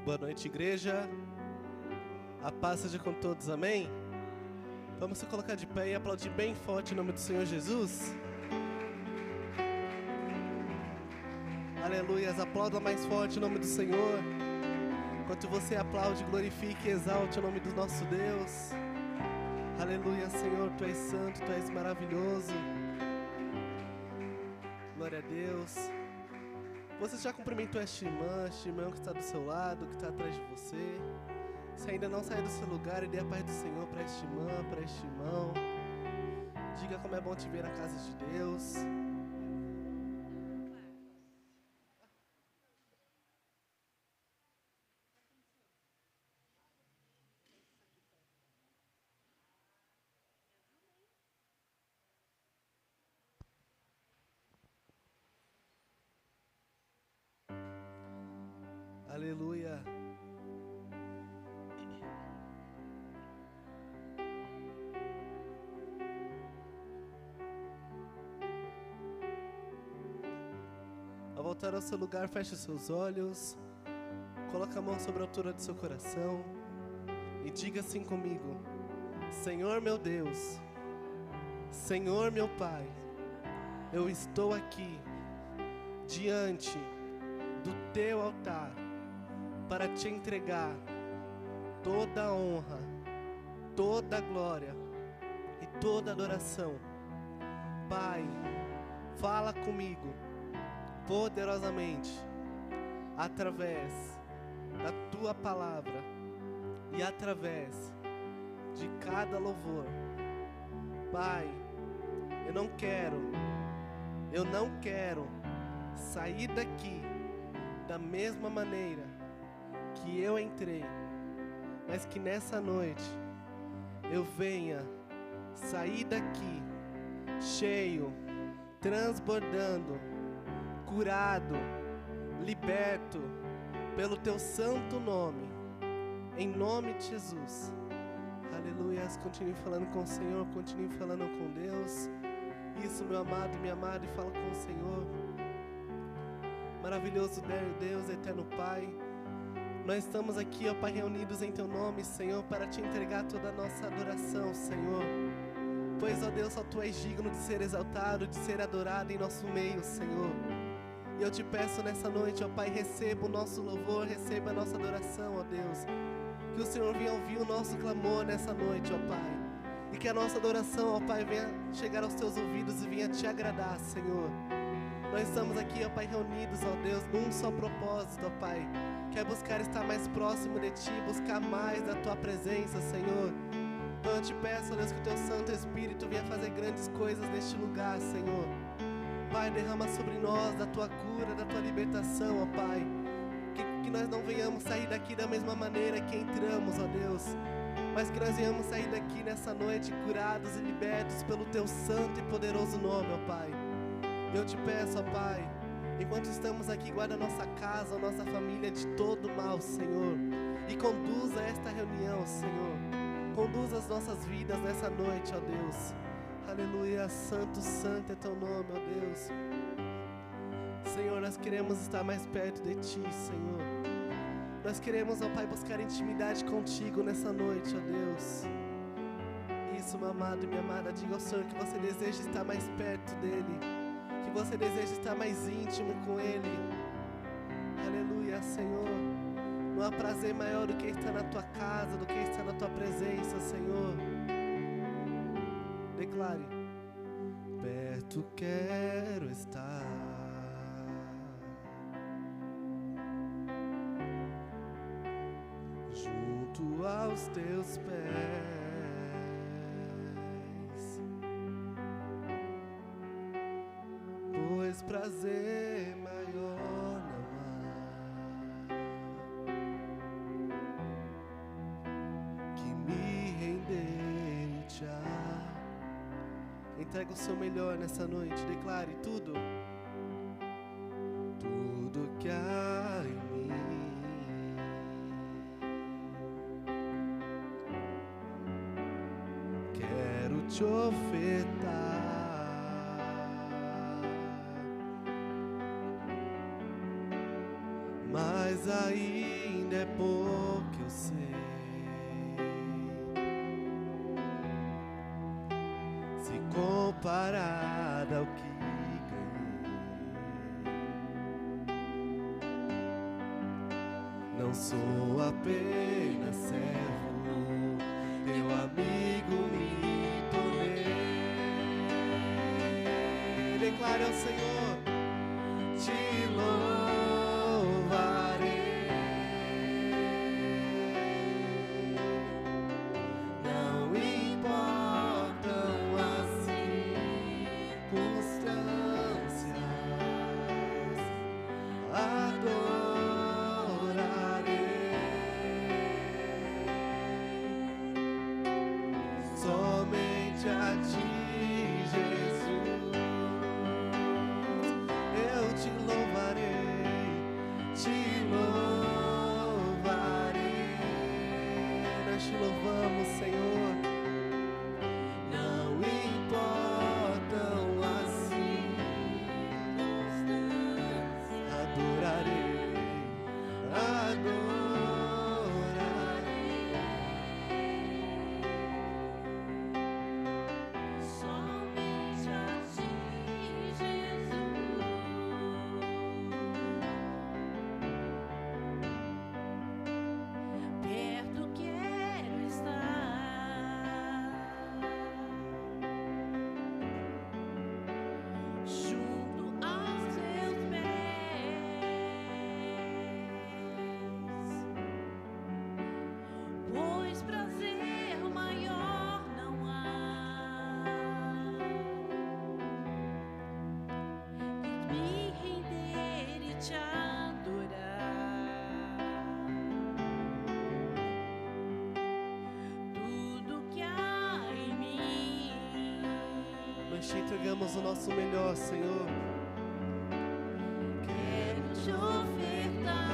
Boa noite, igreja. A paz seja com todos, amém? Vamos se colocar de pé e aplaudir bem forte o nome do Senhor Jesus. Aleluia, aplauda mais forte o nome do Senhor. Enquanto você aplaude, glorifique e exalte o nome do nosso Deus. Aleluia, Senhor, Tu és santo, Tu és maravilhoso. Glória a Deus. Você já cumprimentou esta irmã que está do seu lado, que está atrás de você? Se ainda não saiu do seu lugar, dê a paz do Senhor para esta irmã, para este irmão. Diga como é bom te ver na casa de Deus. Aleluia. Ao voltar ao seu lugar, feche os seus olhos, coloque a mão sobre a altura do seu coração e diga assim comigo: Senhor meu Deus, Senhor meu Pai, eu estou aqui diante do Teu altar para Te entregar toda a honra, toda a glória e toda a adoração. Pai, fala comigo poderosamente através da Tua palavra e através de cada louvor. Pai, eu não quero sair daqui da mesma maneira que eu entrei, mas que nessa noite eu venha sair daqui cheio, transbordando, curado, liberto pelo Teu santo nome, em nome de Jesus. Aleluia. Continue falando com o Senhor, continue falando com Deus. Isso, meu amado e minha amada, e fala com o Senhor. Maravilhoso Deus, eterno Pai, nós estamos aqui, ó Pai, reunidos em Teu nome, Senhor, para Te entregar toda a nossa adoração, Senhor. Pois, ó Deus, só Tu és digno de ser exaltado, de ser adorado em nosso meio, Senhor. E eu Te peço nessa noite, ó Pai, receba o nosso louvor, receba a nossa adoração, ó Deus. Que o Senhor venha ouvir o nosso clamor nessa noite, ó Pai. E que a nossa adoração, ó Pai, venha chegar aos Teus ouvidos e venha Te agradar, Senhor. Nós estamos aqui, ó Pai, reunidos, ó Deus, num só propósito, ó Pai, que é buscar estar mais próximo de Ti, buscar mais da Tua presença, Senhor. Então eu Te peço, ó Deus, que o Teu Santo Espírito venha fazer grandes coisas neste lugar, Senhor. Pai, derrama sobre nós da Tua cura, da Tua libertação, ó Pai. Que nós não venhamos sair daqui da mesma maneira que entramos, ó Deus, mas que nós venhamos sair daqui nessa noite curados e libertos pelo Teu santo e poderoso nome, ó Pai. Eu Te peço, ó Pai, enquanto estamos aqui, guarda a nossa casa, a nossa família de todo mal, Senhor. E conduza esta reunião, Senhor. Conduza as nossas vidas nessa noite, ó Deus. Aleluia, santo, santo é Teu nome, ó Deus. Senhor, nós queremos estar mais perto de Ti, Senhor. Nós queremos, ó Pai, buscar intimidade contigo nessa noite, ó Deus. Isso, meu amado e minha amada, diga ao Senhor que você deseja estar mais perto dEle, que você deseja estar mais íntimo com Ele. Aleluia, Senhor. Não há prazer maior do que estar na Tua casa, do que estar na Tua presença, Senhor. Declare: perto quero estar, junto aos Teus pés, pois prazer maior não há que me render e Te amar. Entrega o seu melhor nessa noite, declare tudo que há em mim. Quero Te ofertar mas ainda é pouco eu sei. Se comparado ao que não sou apenas servo, teu amigo me tornei. Declare ao Senhor, te louvarei. Não importam as circunstâncias, somente a ti, Jesus, eu te louvarei, nós te louvamos, Senhor. Não importam as circunstâncias, adorarei. Nós te entregamos o nosso melhor, Senhor. Quero te ofertar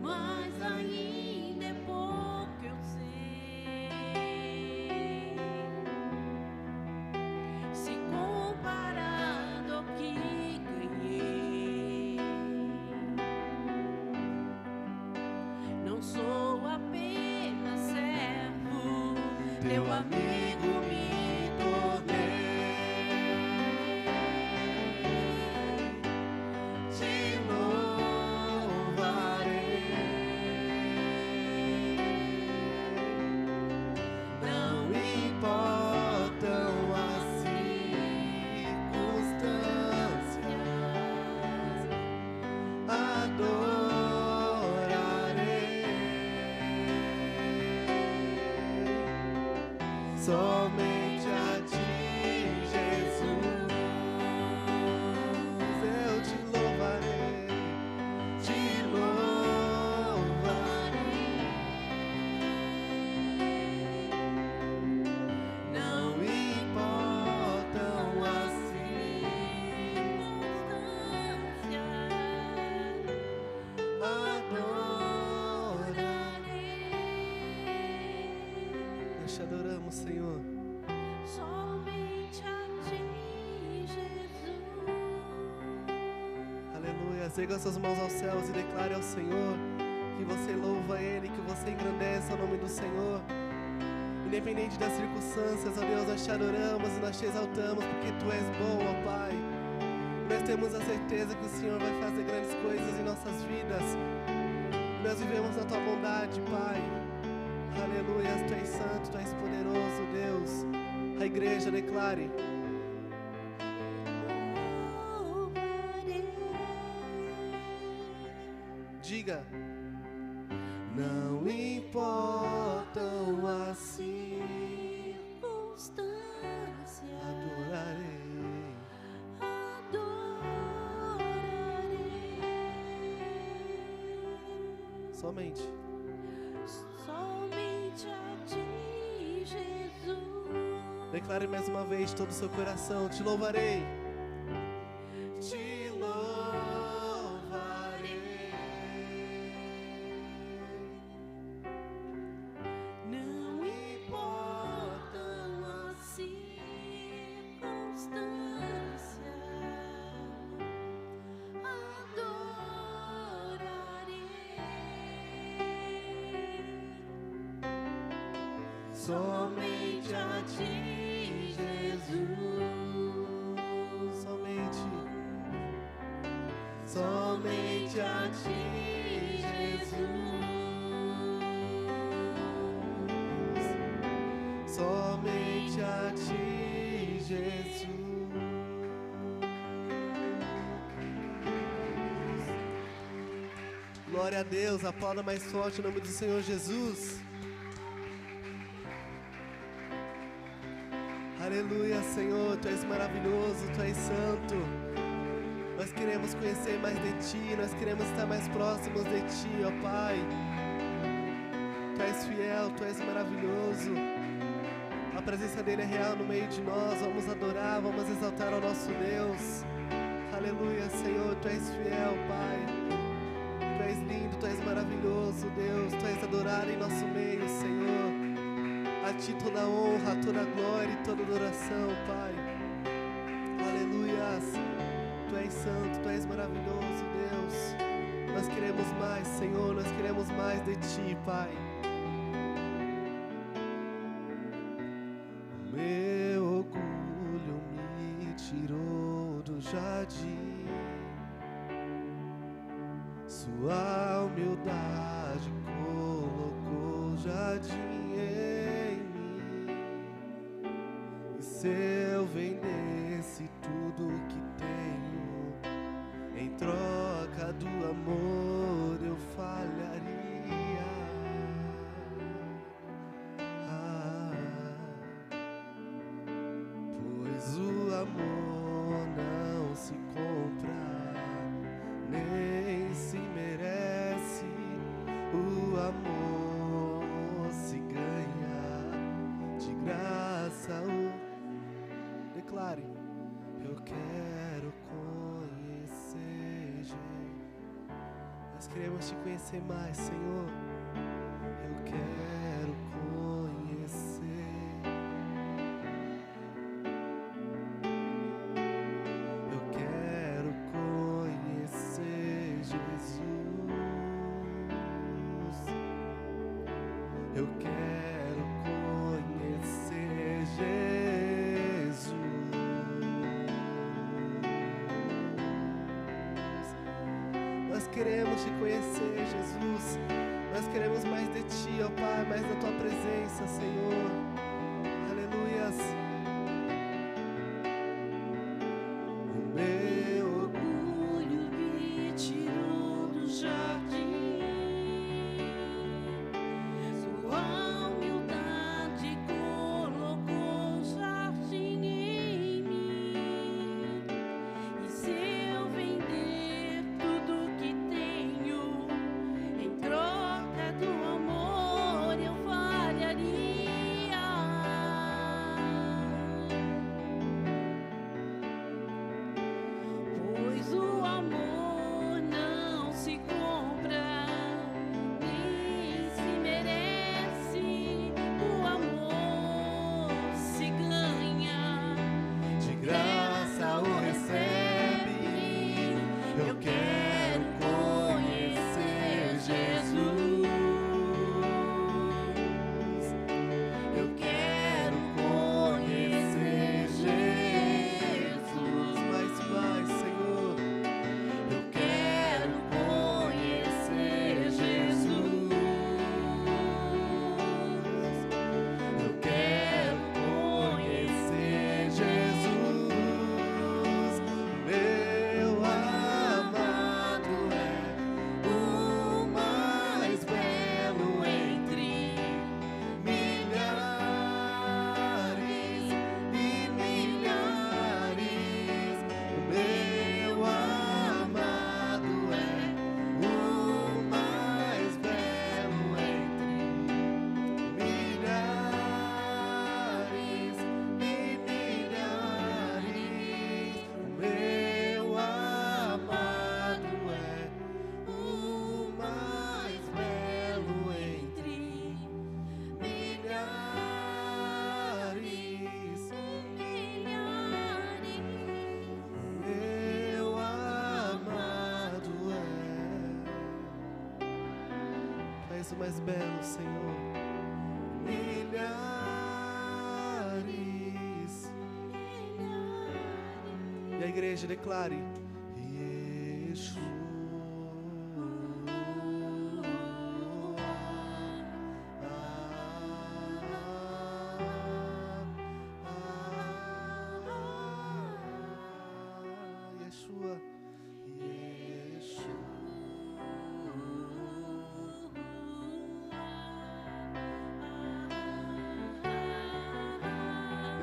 mas ainda é pouco eu sei. Se comparado ao que ganhei, não sou apenas servo, teu amigo me tornei. Te louvarei. Não importam as circunstâncias, adorarei. Somente a ti, Jesus, eu te louvarei, te louvarei. Não importam as circunstâncias, adorarei. Nós te adoramos, Senhor. Somente a ti, Jesus. Aleluia. Erga suas mãos aos céus e declare ao Senhor que você louva Ele, que você engrandece o nome do Senhor. Independente das circunstâncias, ó Deus, nós te adoramos e nós te exaltamos, porque Tu és bom, ó Pai. Nós temos a certeza que o Senhor vai fazer grandes coisas em nossas vidas. Nós vivemos na Tua bondade, Pai. Aleluia. Tu és santo, Tu és poderoso, Deus. A igreja declare. Diga. Não importam as Circunstâncias, adorarei. adorarei. Somente. Somente a ti, Jesus. Declare mais uma vez todo o seu coração. Te louvarei. Te louvarei. Não importam as circunstâncias, somente a ti, Jesus. Somente a ti, Jesus. Somente a ti, Jesus. Glória a Deus, aplauda mais forte o nome do Senhor Jesus. Aleluia, Senhor, Tu és maravilhoso, Tu és santo. Nós queremos conhecer mais de Ti, nós queremos estar mais próximos de Ti, ó Pai. Tu és fiel, Tu és maravilhoso. A presença dEle é real no meio de nós. Vamos adorar, vamos exaltar ao nosso Deus. Aleluia, Senhor, Tu és fiel, Pai. Tu és lindo, Tu és maravilhoso, Deus. Tu és adorado em nosso meio, Senhor. A Ti toda honra, toda glória e toda adoração, Pai. Aleluias. Tu és santo, Tu és maravilhoso, Deus. Nós queremos mais, Senhor, nós queremos mais de Ti, Pai. Meu orgulho me tirou do jardim, Sua humildade colocou jardim em mim. E se eu vendesse tudo que tenho, em troca do amor eu falharia. Pois o amor não se compra, nem se merece. O amor se ganha de graça. Declare: eu quero conhecer. Nós queremos Te conhecer mais, Senhor. Eu quero conhecer. Eu quero conhecer Jesus. Eu quero conhecer Jesus. Nós queremos Te conhecer, Jesus. Nós queremos mais de Ti, ó Pai, mais da Tua presença, Senhor. Aleluias. O meu Orgulho me tirou do jardim, Sua humildade colocou jardim em mim. E se eu vender tudo que tenho, em troca do amor eu falharia. Pois o amor não se compra, nem se merece. O amor se ganha, De graça o recebe. Eu quero conhecer Jesus. Eu quero conhecer Jesus. Mais, Senhor. Eu quero conhecer Jesus. Eu quero conhecer Jesus. Meu amado é o mais belo entre milhares e milhares. Meu amado é o mais belo entre milhares e milhares. Meu amado é o mais belo entre milhares. Meu amado é. Tu és o mais belo, Senhor. Milhares. E a igreja declare: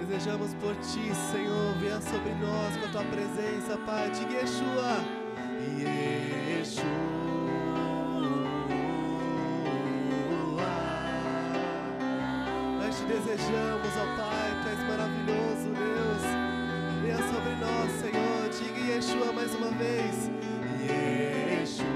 desejamos por ti, Senhor, venha sobre nós com a tua presença, Pai. Diga Yeshua, Yeshua. Nós te desejamos, ó Pai, tu és maravilhoso, Deus. Venha sobre nós, Senhor. Diga Yeshua mais uma vez, Yeshua.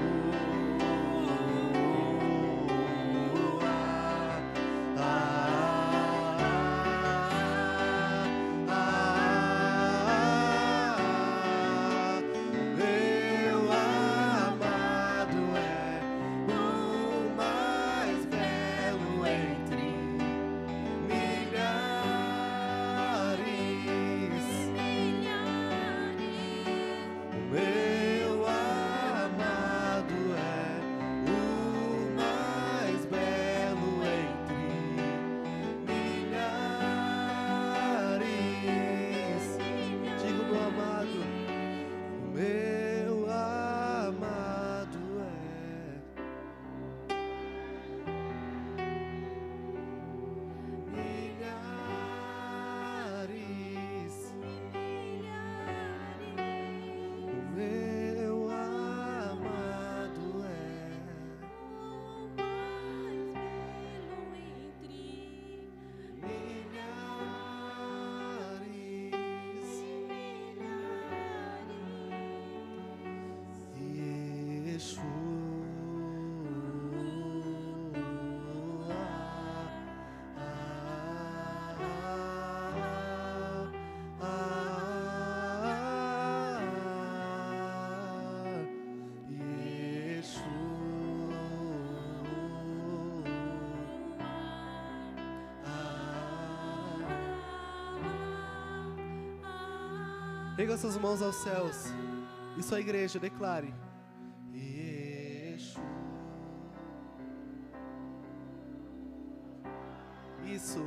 Pega suas mãos aos céus e sua igreja declare: Yeshua. Isso.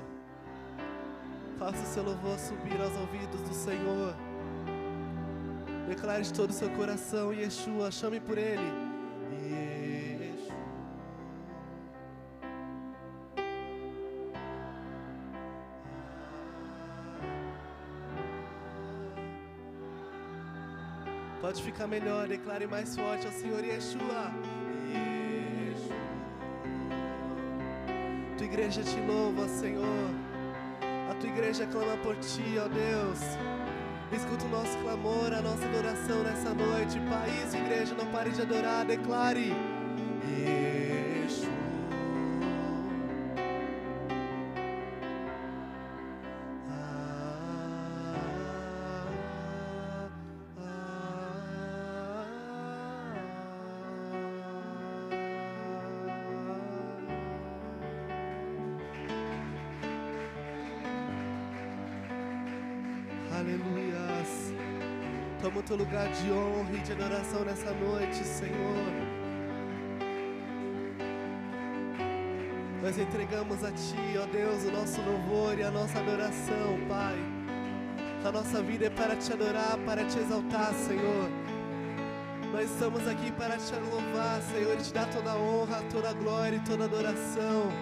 Faça o seu louvor subir aos ouvidos do Senhor. Declare de todo o seu coração: Yeshua, chame por Ele. Pode ficar melhor, declare mais forte ao Senhor: Yeshua. Yeshua. Tua igreja te louva, Senhor. A tua igreja clama por ti, ó Deus. Escuta o nosso clamor, a nossa adoração nessa noite. Pai, isso, igreja, não pare de adorar, declare: Yeshua. Aleluias. Toma o teu lugar de honra e de adoração nessa noite, Senhor. Nós entregamos a Ti, ó Deus, o nosso louvor e a nossa adoração, Pai. A nossa vida é para Te adorar, para Te exaltar, Senhor. Nós estamos aqui para Te louvar, Senhor, e Te dar toda a honra, toda a glória e toda a adoração.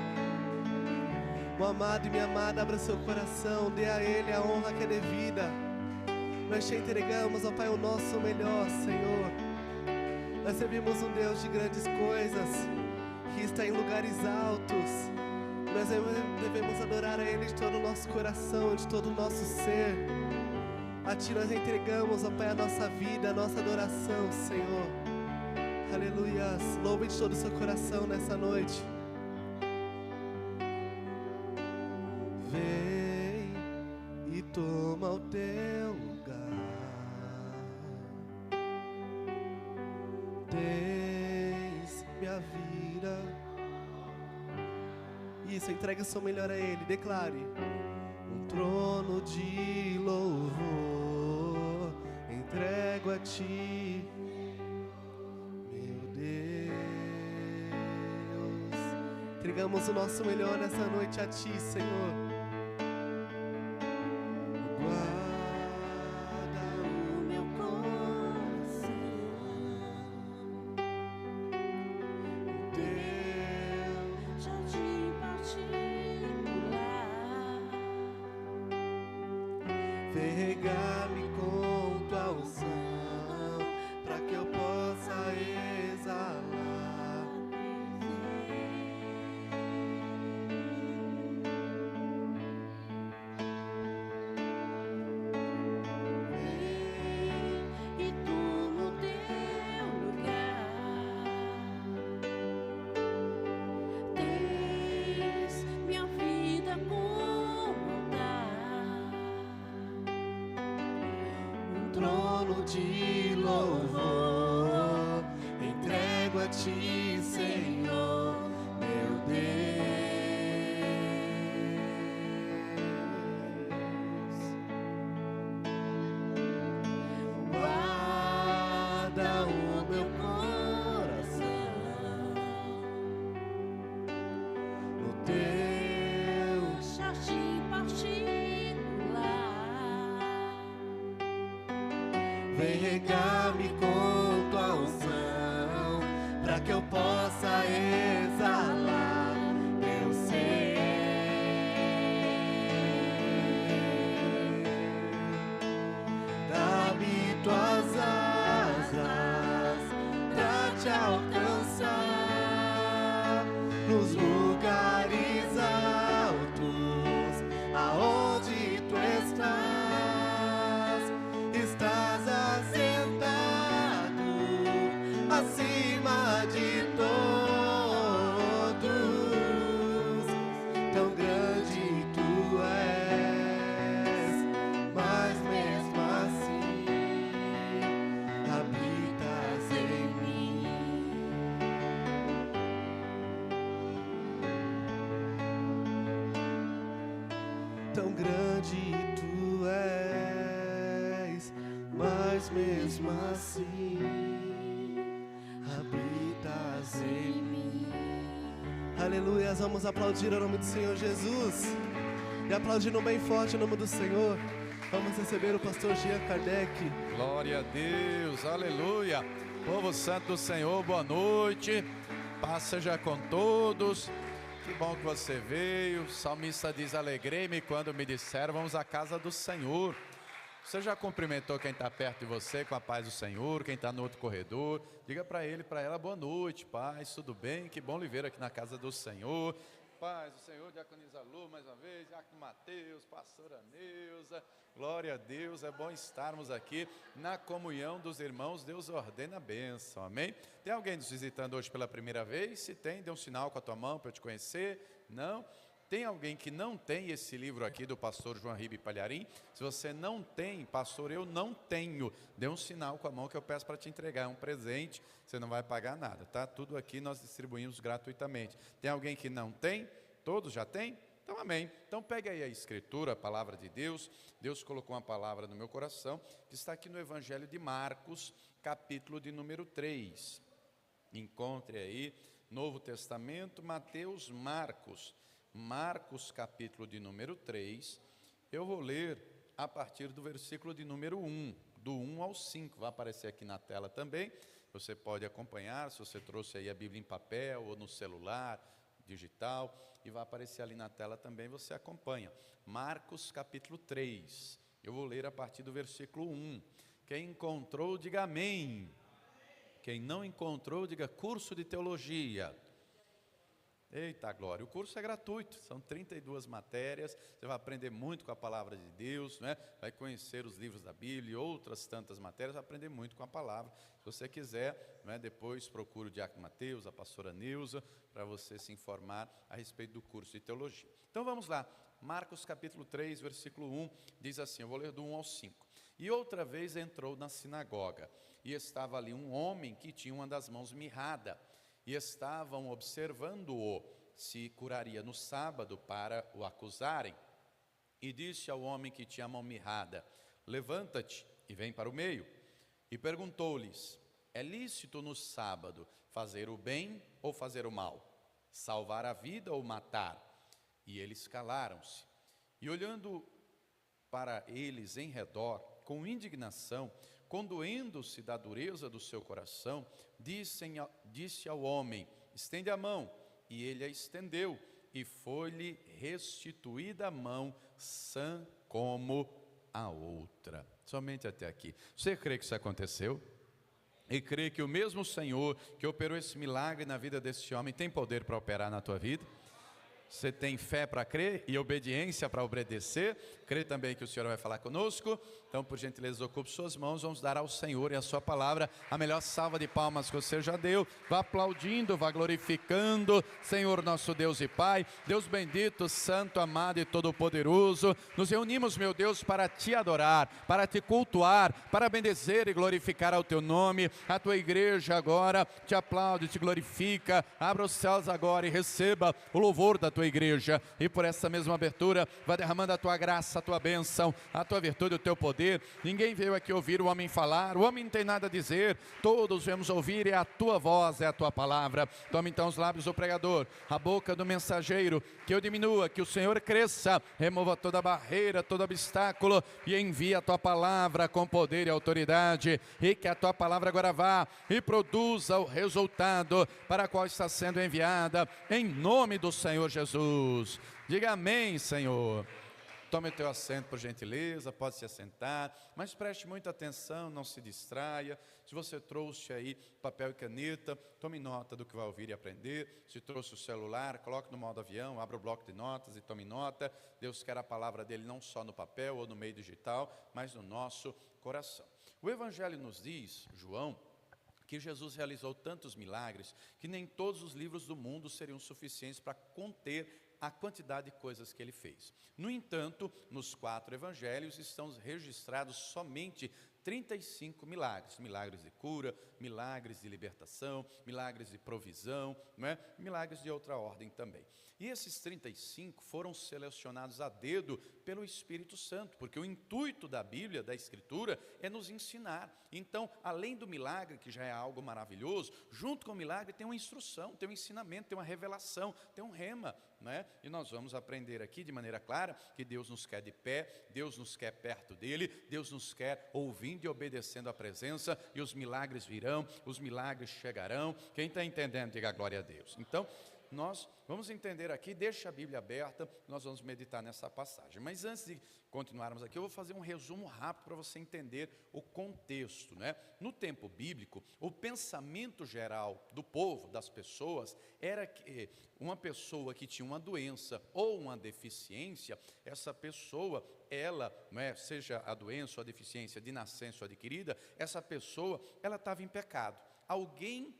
Meu amado e minha amada, abra seu coração, dê a Ele a honra que é devida. Nós Te entregamos, ó Pai, o nosso melhor, Senhor. Nós servimos um Deus de grandes coisas, que está em lugares altos. Nós devemos adorar a Ele de todo o nosso coração, de todo o nosso ser. A Ti nós entregamos, ó Pai, a nossa vida, a nossa adoração, Senhor. Aleluias. Louve de todo o seu coração nessa noite. Vem e toma o teu lugar. Tens minha vida. Isso, entregue o seu melhor a Ele. Declare: um trono de louvor em entrego a ti, meu Deus. Entregamos o nosso melhor nessa noite a ti, Senhor. Guarda o meu coração, teu jardim particular. Vem regar-me com tua unção, para que eu possa exalar. E tu no teu lugar tens minha vida como altar, Um trono de louvor, entrego a ti, Senhor, meu Deus. Guarda o meu coração no teu jardim particular. Vem regar-me com tua unção, para que eu possa exalar teu ser. Dá-me tuas asas pra te alcançar nos lugares altos, aonde tu estás. Estás assentado acima de todos. Tão grande tu és, mas mesmo assim habitas em mim. Tão grande tu és, mas mesmo assim habitas em mim. Aleluia, vamos aplaudir o nome do Senhor Jesus. E aplaudindo bem forte o nome do Senhor, vamos receber o pastor Jean Kardec. Glória a Deus, aleluia. Povo santo do Senhor, boa noite. Paz seja com todos. Que bom que você veio. O salmista diz: alegrei-me quando me disseram, vamos à casa do Senhor. Você já cumprimentou quem está perto de você com a paz do Senhor? Quem está no outro corredor, diga para ele, para ela: boa noite, paz, tudo bem? Que bom lhe ver aqui na casa do Senhor. Paz do Senhor, diaconisa Lu, mais uma vez, diácono Mateus, pastora Neuza, glória a Deus, é bom estarmos aqui na comunhão dos irmãos. Deus ordena a bênção, amém? Tem alguém nos visitando hoje pela primeira vez? Se tem, dê um sinal com a tua mão para eu te conhecer. Não? Tem alguém que não tem esse livro aqui do pastor João Ribe Palharim? Se você não tem, pastor, eu não tenho, dê um sinal com a mão que eu peço para te entregar, é um presente, você não vai pagar nada, tá? Tudo aqui nós distribuímos gratuitamente. Tem alguém que não tem? Todos já têm? Então amém. Então pegue aí a escritura, a palavra de Deus. Deus colocou uma palavra no meu coração, que está aqui no Evangelho de Marcos, capítulo de número 3. Encontre aí, Novo Testamento, Mateus, Marcos. Marcos, capítulo de número 3, eu vou ler a partir do versículo de número 1, do 1 ao 5, vai aparecer aqui na tela também, você pode acompanhar, se você trouxe aí a Bíblia em papel ou no celular, digital, e vai aparecer ali na tela também, você acompanha. Marcos, capítulo 3, eu vou ler a partir do versículo 1, quem encontrou, diga amém, quem não encontrou, diga curso de teologia. Eita glória, o curso é gratuito, são 32 matérias, você vai aprender muito com a palavra de Deus, né? Vai conhecer os livros da Bíblia e outras tantas matérias, vai aprender muito com a palavra. Se você quiser, né, depois procure o diácono Mateus, a pastora Neuza, para você se informar a respeito do curso de teologia. Então vamos lá, Marcos capítulo 3, versículo 1, diz assim, eu vou ler do 1 ao 5. E outra vez entrou na sinagoga, e estava ali um homem que tinha uma das mãos mirrada, e estavam observando-o, se curaria no sábado para o acusarem. E disse ao homem que tinha a mão mirrada, levanta-te e vem para o meio. E perguntou-lhes: é lícito no sábado fazer o bem ou fazer o mal? Salvar a vida ou matar? E eles calaram-se. E olhando para eles em redor, com indignação, condoendo-se da dureza do seu coração, disse ao homem: estende a mão. E ele a estendeu, e foi-lhe restituída a mão, sã como a outra. Somente até aqui. Você crê que isso aconteceu? E crê que o mesmo Senhor que operou esse milagre na vida desse homem tem poder para operar na tua vida? Você tem fé para crer e obediência para obedecer? Crê também que o Senhor vai falar conosco? Então, por gentileza, ocupe suas mãos. Vamos dar ao Senhor e a sua palavra a melhor salva de palmas que você já deu. Vá aplaudindo, vá glorificando. Senhor nosso Deus e Pai, Deus bendito, santo, amado e todo-poderoso, nos reunimos, meu Deus, para te adorar, para te cultuar, para bendizer e glorificar ao teu nome. A tua igreja agora te aplaude, te glorifica. Abra os céus agora e receba o louvor da tua igreja. E por essa mesma abertura, vai derramando a tua graça, a tua bênção, a tua virtude, o teu poder. Ninguém veio aqui ouvir o homem falar, o homem não tem nada a dizer, todos viemos ouvir, é a tua voz, é a tua palavra. Toma então os lábios do pregador, a boca do mensageiro, que eu diminua, que o Senhor cresça, remova toda barreira, todo obstáculo e envia a tua palavra com poder e autoridade, e que a tua palavra agora vá e produza o resultado para qual está sendo enviada, em nome do Senhor Jesus. Diga amém, Senhor. Tome o teu assento, por gentileza, pode se assentar, mas preste muita atenção, não se distraia. Se você trouxe aí papel e caneta, tome nota do que vai ouvir e aprender. Se trouxe o celular, coloque no modo avião, abra o bloco de notas e tome nota. Deus quer a palavra dele não só no papel ou no meio digital, mas no nosso coração. O Evangelho nos diz, João, que Jesus realizou tantos milagres que nem todos os livros do mundo seriam suficientes para conter a quantidade de coisas que ele fez. No entanto, nos 4 evangelhos estão registrados somente 35 milagres, milagres de cura, milagres de libertação, milagres de provisão, não é? Milagres de outra ordem também. E esses 35 foram selecionados a dedo pelo Espírito Santo, porque o intuito da Bíblia, da Escritura, é nos ensinar. Então, além do milagre, que já é algo maravilhoso, junto com o milagre tem uma instrução, tem um ensinamento, tem uma revelação, tem um rema, né? E nós vamos aprender aqui de maneira clara que Deus nos quer de pé, Deus nos quer perto dele, Deus nos quer ouvindo e obedecendo à presença, e os milagres virão, os milagres chegarão. Quem está entendendo, diga glória a Deus. Então, nós vamos entender aqui, deixa a Bíblia aberta, nós vamos meditar nessa passagem. Mas antes de continuarmos aqui, eu vou fazer um resumo rápido para você entender o contexto, né? No tempo bíblico, o pensamento geral do povo, das pessoas, era que uma pessoa que tinha uma doença ou uma deficiência, essa pessoa, ela, né, seja a doença ou a deficiência de nascença ou adquirida, essa pessoa, ela estava em pecado. Alguém,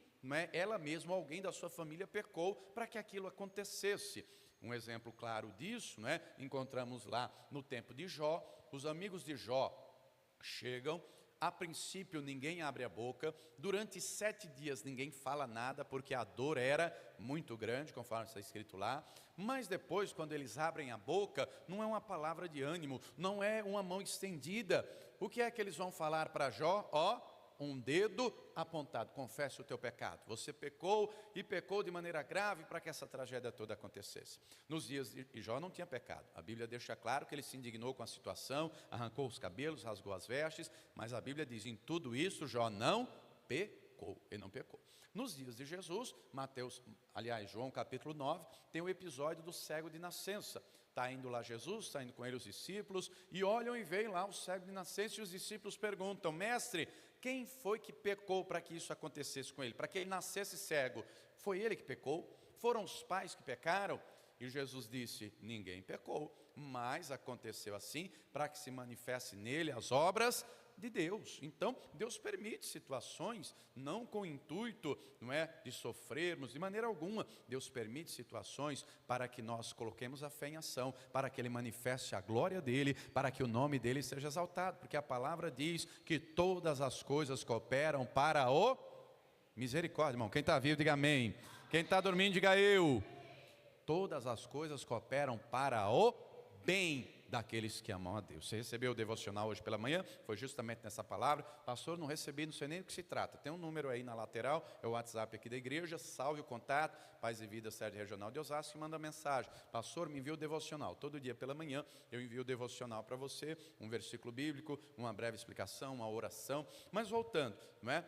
ela mesma, alguém da sua família pecou para que aquilo acontecesse. Um exemplo claro disso, encontramos lá no tempo de Jó. Os amigos de Jó chegam, a princípio ninguém abre a boca, durante 7 dias ninguém fala nada, porque a dor era muito grande, conforme está escrito lá. Mas depois, quando eles abrem a boca, não é uma palavra de ânimo, não é uma mão estendida. O que é que eles vão falar para Jó? Um dedo apontado, confesse o teu pecado. Você pecou e pecou de maneira grave para que essa tragédia toda acontecesse. Nos dias de Jó não tinha pecado. A Bíblia deixa claro que ele se indignou com a situação, arrancou os cabelos, rasgou as vestes, mas a Bíblia diz, em tudo isso Jó não pecou, ele não pecou. Nos dias de Jesus, João capítulo 9, tem o episódio do cego de nascença. Está indo lá Jesus, está indo com ele os discípulos, e olham e veem lá o cego de nascença, e os discípulos perguntam, mestre, quem foi que pecou para que isso acontecesse com ele? Para que ele nascesse cego? Foi ele que pecou? Foram os pais que pecaram? E Jesus disse, ninguém pecou, mas aconteceu assim para que se manifeste nele as obras de Deus. Então, Deus permite situações, não com o intuito, de sofrermos, de maneira alguma. Deus permite situações para que nós coloquemos a fé em ação, para que Ele manifeste a glória dEle, para que o nome dEle seja exaltado, porque a palavra diz que todas as coisas cooperam para o... Misericórdia, irmão, quem está vivo, diga amém. Quem está dormindo, diga eu. Todas as coisas cooperam para o bem daqueles que amam a Deus. Você recebeu o devocional hoje pela manhã? Foi justamente nessa palavra. Pastor, não recebi, não sei nem do que se trata. Tem um número aí na lateral, é o WhatsApp aqui da igreja, salve o contato, Paz e Vida, sede regional de Osasco, e manda mensagem. Pastor, me envia o devocional. Todo dia pela manhã eu envio o devocional para você, um versículo bíblico, uma breve explicação, uma oração. Mas voltando, não é?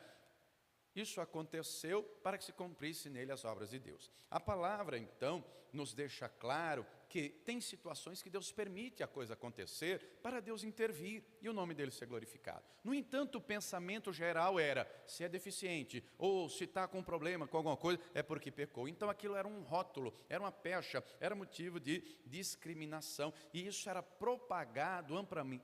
Isso aconteceu para que se cumprisse nele as obras de Deus. A palavra, então, nos deixa claro que tem situações que Deus permite a coisa acontecer para Deus intervir e o nome dele ser glorificado. No entanto, o pensamento geral era, se é deficiente ou se está com um problema, com alguma coisa, é porque pecou. Então aquilo era um rótulo, era uma pecha, era motivo de discriminação. E isso era propagado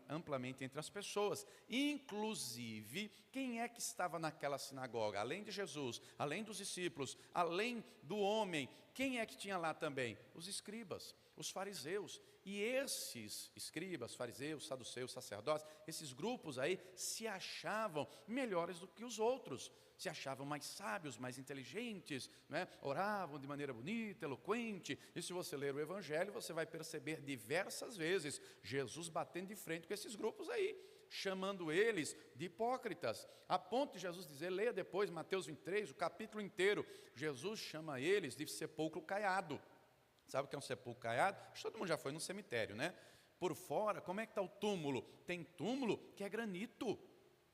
amplamente entre as pessoas. Inclusive, quem é que estava naquela sinagoga? Além de Jesus, além dos discípulos, além do homem, quem é que tinha lá também? Os escribas, os fariseus. E esses escribas, fariseus, saduceus, sacerdotes, esses grupos aí se achavam melhores do que os outros, se achavam mais sábios, mais inteligentes, né? Oravam de maneira bonita, eloquente. E se você ler o Evangelho, você vai perceber diversas vezes Jesus batendo de frente com esses grupos aí, chamando eles de hipócritas, a ponto de Jesus dizer, leia depois Mateus 23, o capítulo inteiro, Jesus chama eles de sepulcro caiado. Sabe o que é um sepulcro caiado? Acho que todo mundo já foi num cemitério, né? Por fora, como é que está o túmulo? Tem túmulo que é granito,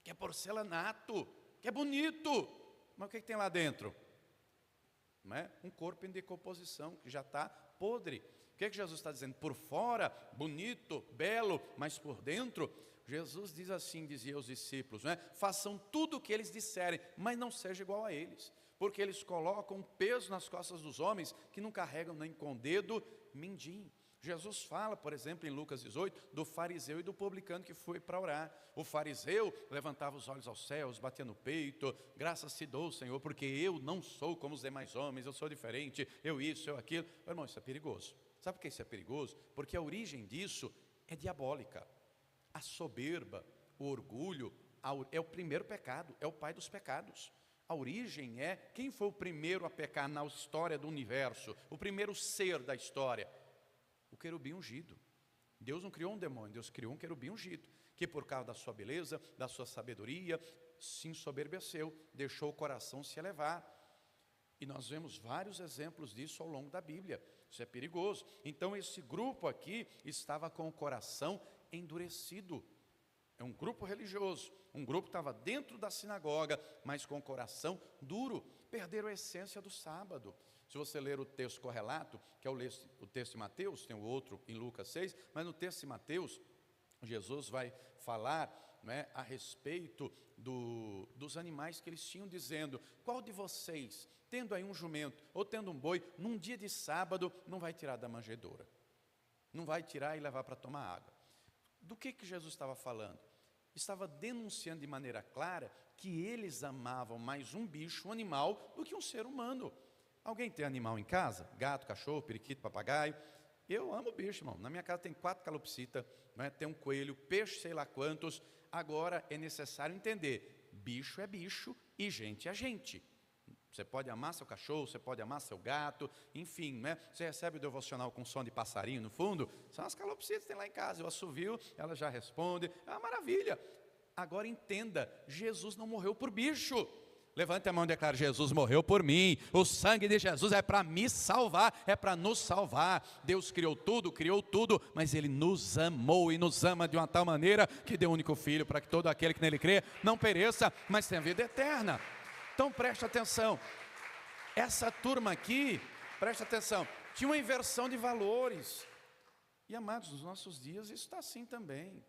que é porcelanato, que é bonito, mas o que tem lá dentro? Não é? Um corpo em decomposição, que já está podre. O que Jesus está dizendo? Por fora, bonito, belo, mas por dentro, Jesus diz assim, dizia aos discípulos, né? Façam tudo o que eles disserem, mas não seja igual a eles, porque eles colocam um peso nas costas dos homens que não carregam nem com dedo mindinho. Jesus fala, por exemplo, em Lucas 18, do fariseu e do publicano que foi para orar. O fariseu levantava os olhos aos céus, batia no peito, graças te dou, Senhor, porque eu não sou como os demais homens, eu sou diferente, eu isso, eu aquilo. Meu irmão, isso é perigoso. Sabe por que isso é perigoso? Porque a origem disso é diabólica. A soberba, o orgulho, é o primeiro pecado, é o pai dos pecados. A origem é, quem foi o primeiro a pecar na história do universo? O primeiro ser da história? O querubim ungido. Deus não criou um demônio, Deus criou um querubim ungido, que por causa da sua beleza, da sua sabedoria, se ensoberbeceu, deixou o coração se elevar. E nós vemos vários exemplos disso ao longo da Bíblia. Isso é perigoso. Então esse grupo aqui estava com o coração endurecido. É um grupo religioso, um grupo que estava dentro da sinagoga, mas com o coração duro, perderam a essência do sábado. Se você ler o texto correlato, que é o texto de Mateus, tem o outro em Lucas 6, mas no texto de Mateus, Jesus vai falar, né, a respeito dos animais que eles tinham, dizendo, qual de vocês, tendo aí um jumento ou tendo um boi, num dia de sábado, não vai tirar da manjedoura? Não vai tirar e levar para tomar água? Do que Jesus estava falando? Estava denunciando de maneira clara que eles amavam mais um bicho, um animal, do que um ser humano. Alguém tem animal em casa? Gato, cachorro, periquito, papagaio? Eu amo bicho, irmão. Na minha casa tem 4 calopsitas, né? Tem um coelho, peixe, sei lá quantos. Agora é necessário entender, bicho é bicho e gente é gente. Você pode amar seu cachorro, você pode amar seu gato, enfim, né? Você recebe o devocional com som de passarinho no fundo, são as calopsitas que tem lá em casa, eu assovio, ela já responde, é uma maravilha. Agora entenda, Jesus não morreu por bicho. Levante a mão e declare, Jesus morreu por mim, o sangue de Jesus é para me salvar, é para nos salvar. Deus criou tudo, mas Ele nos amou e nos ama de uma tal maneira que deu o único Filho para que todo aquele que nele crê não pereça, mas tenha vida eterna. Então preste atenção, essa turma aqui, preste atenção, tinha uma inversão de valores. E amados, nos nossos dias isso está assim também.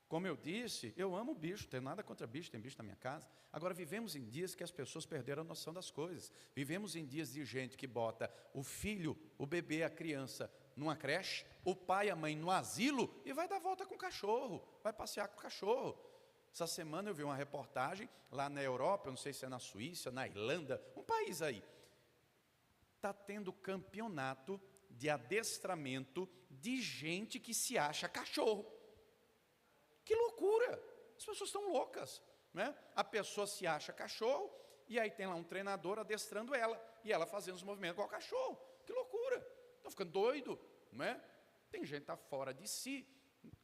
Como eu disse, eu amo bicho, tenho nada contra bicho, tem bicho na minha casa. Agora vivemos em dias que as pessoas perderam a noção das coisas. Vivemos em dias de gente que bota o filho, o bebê, a criança numa creche, o pai e a mãe no asilo e vai dar volta com o cachorro, vai passear com o cachorro. Essa semana eu vi uma reportagem lá na Europa, eu não sei se é na Suíça, na Irlanda, um país aí. Está tendo campeonato de adestramento de gente que se acha cachorro. Que loucura! As pessoas estão loucas, né? A pessoa se acha cachorro e aí tem lá um treinador adestrando ela e ela fazendo os movimentos igual cachorro. Que loucura! Estão ficando doido, não é? Tem gente que está fora de si.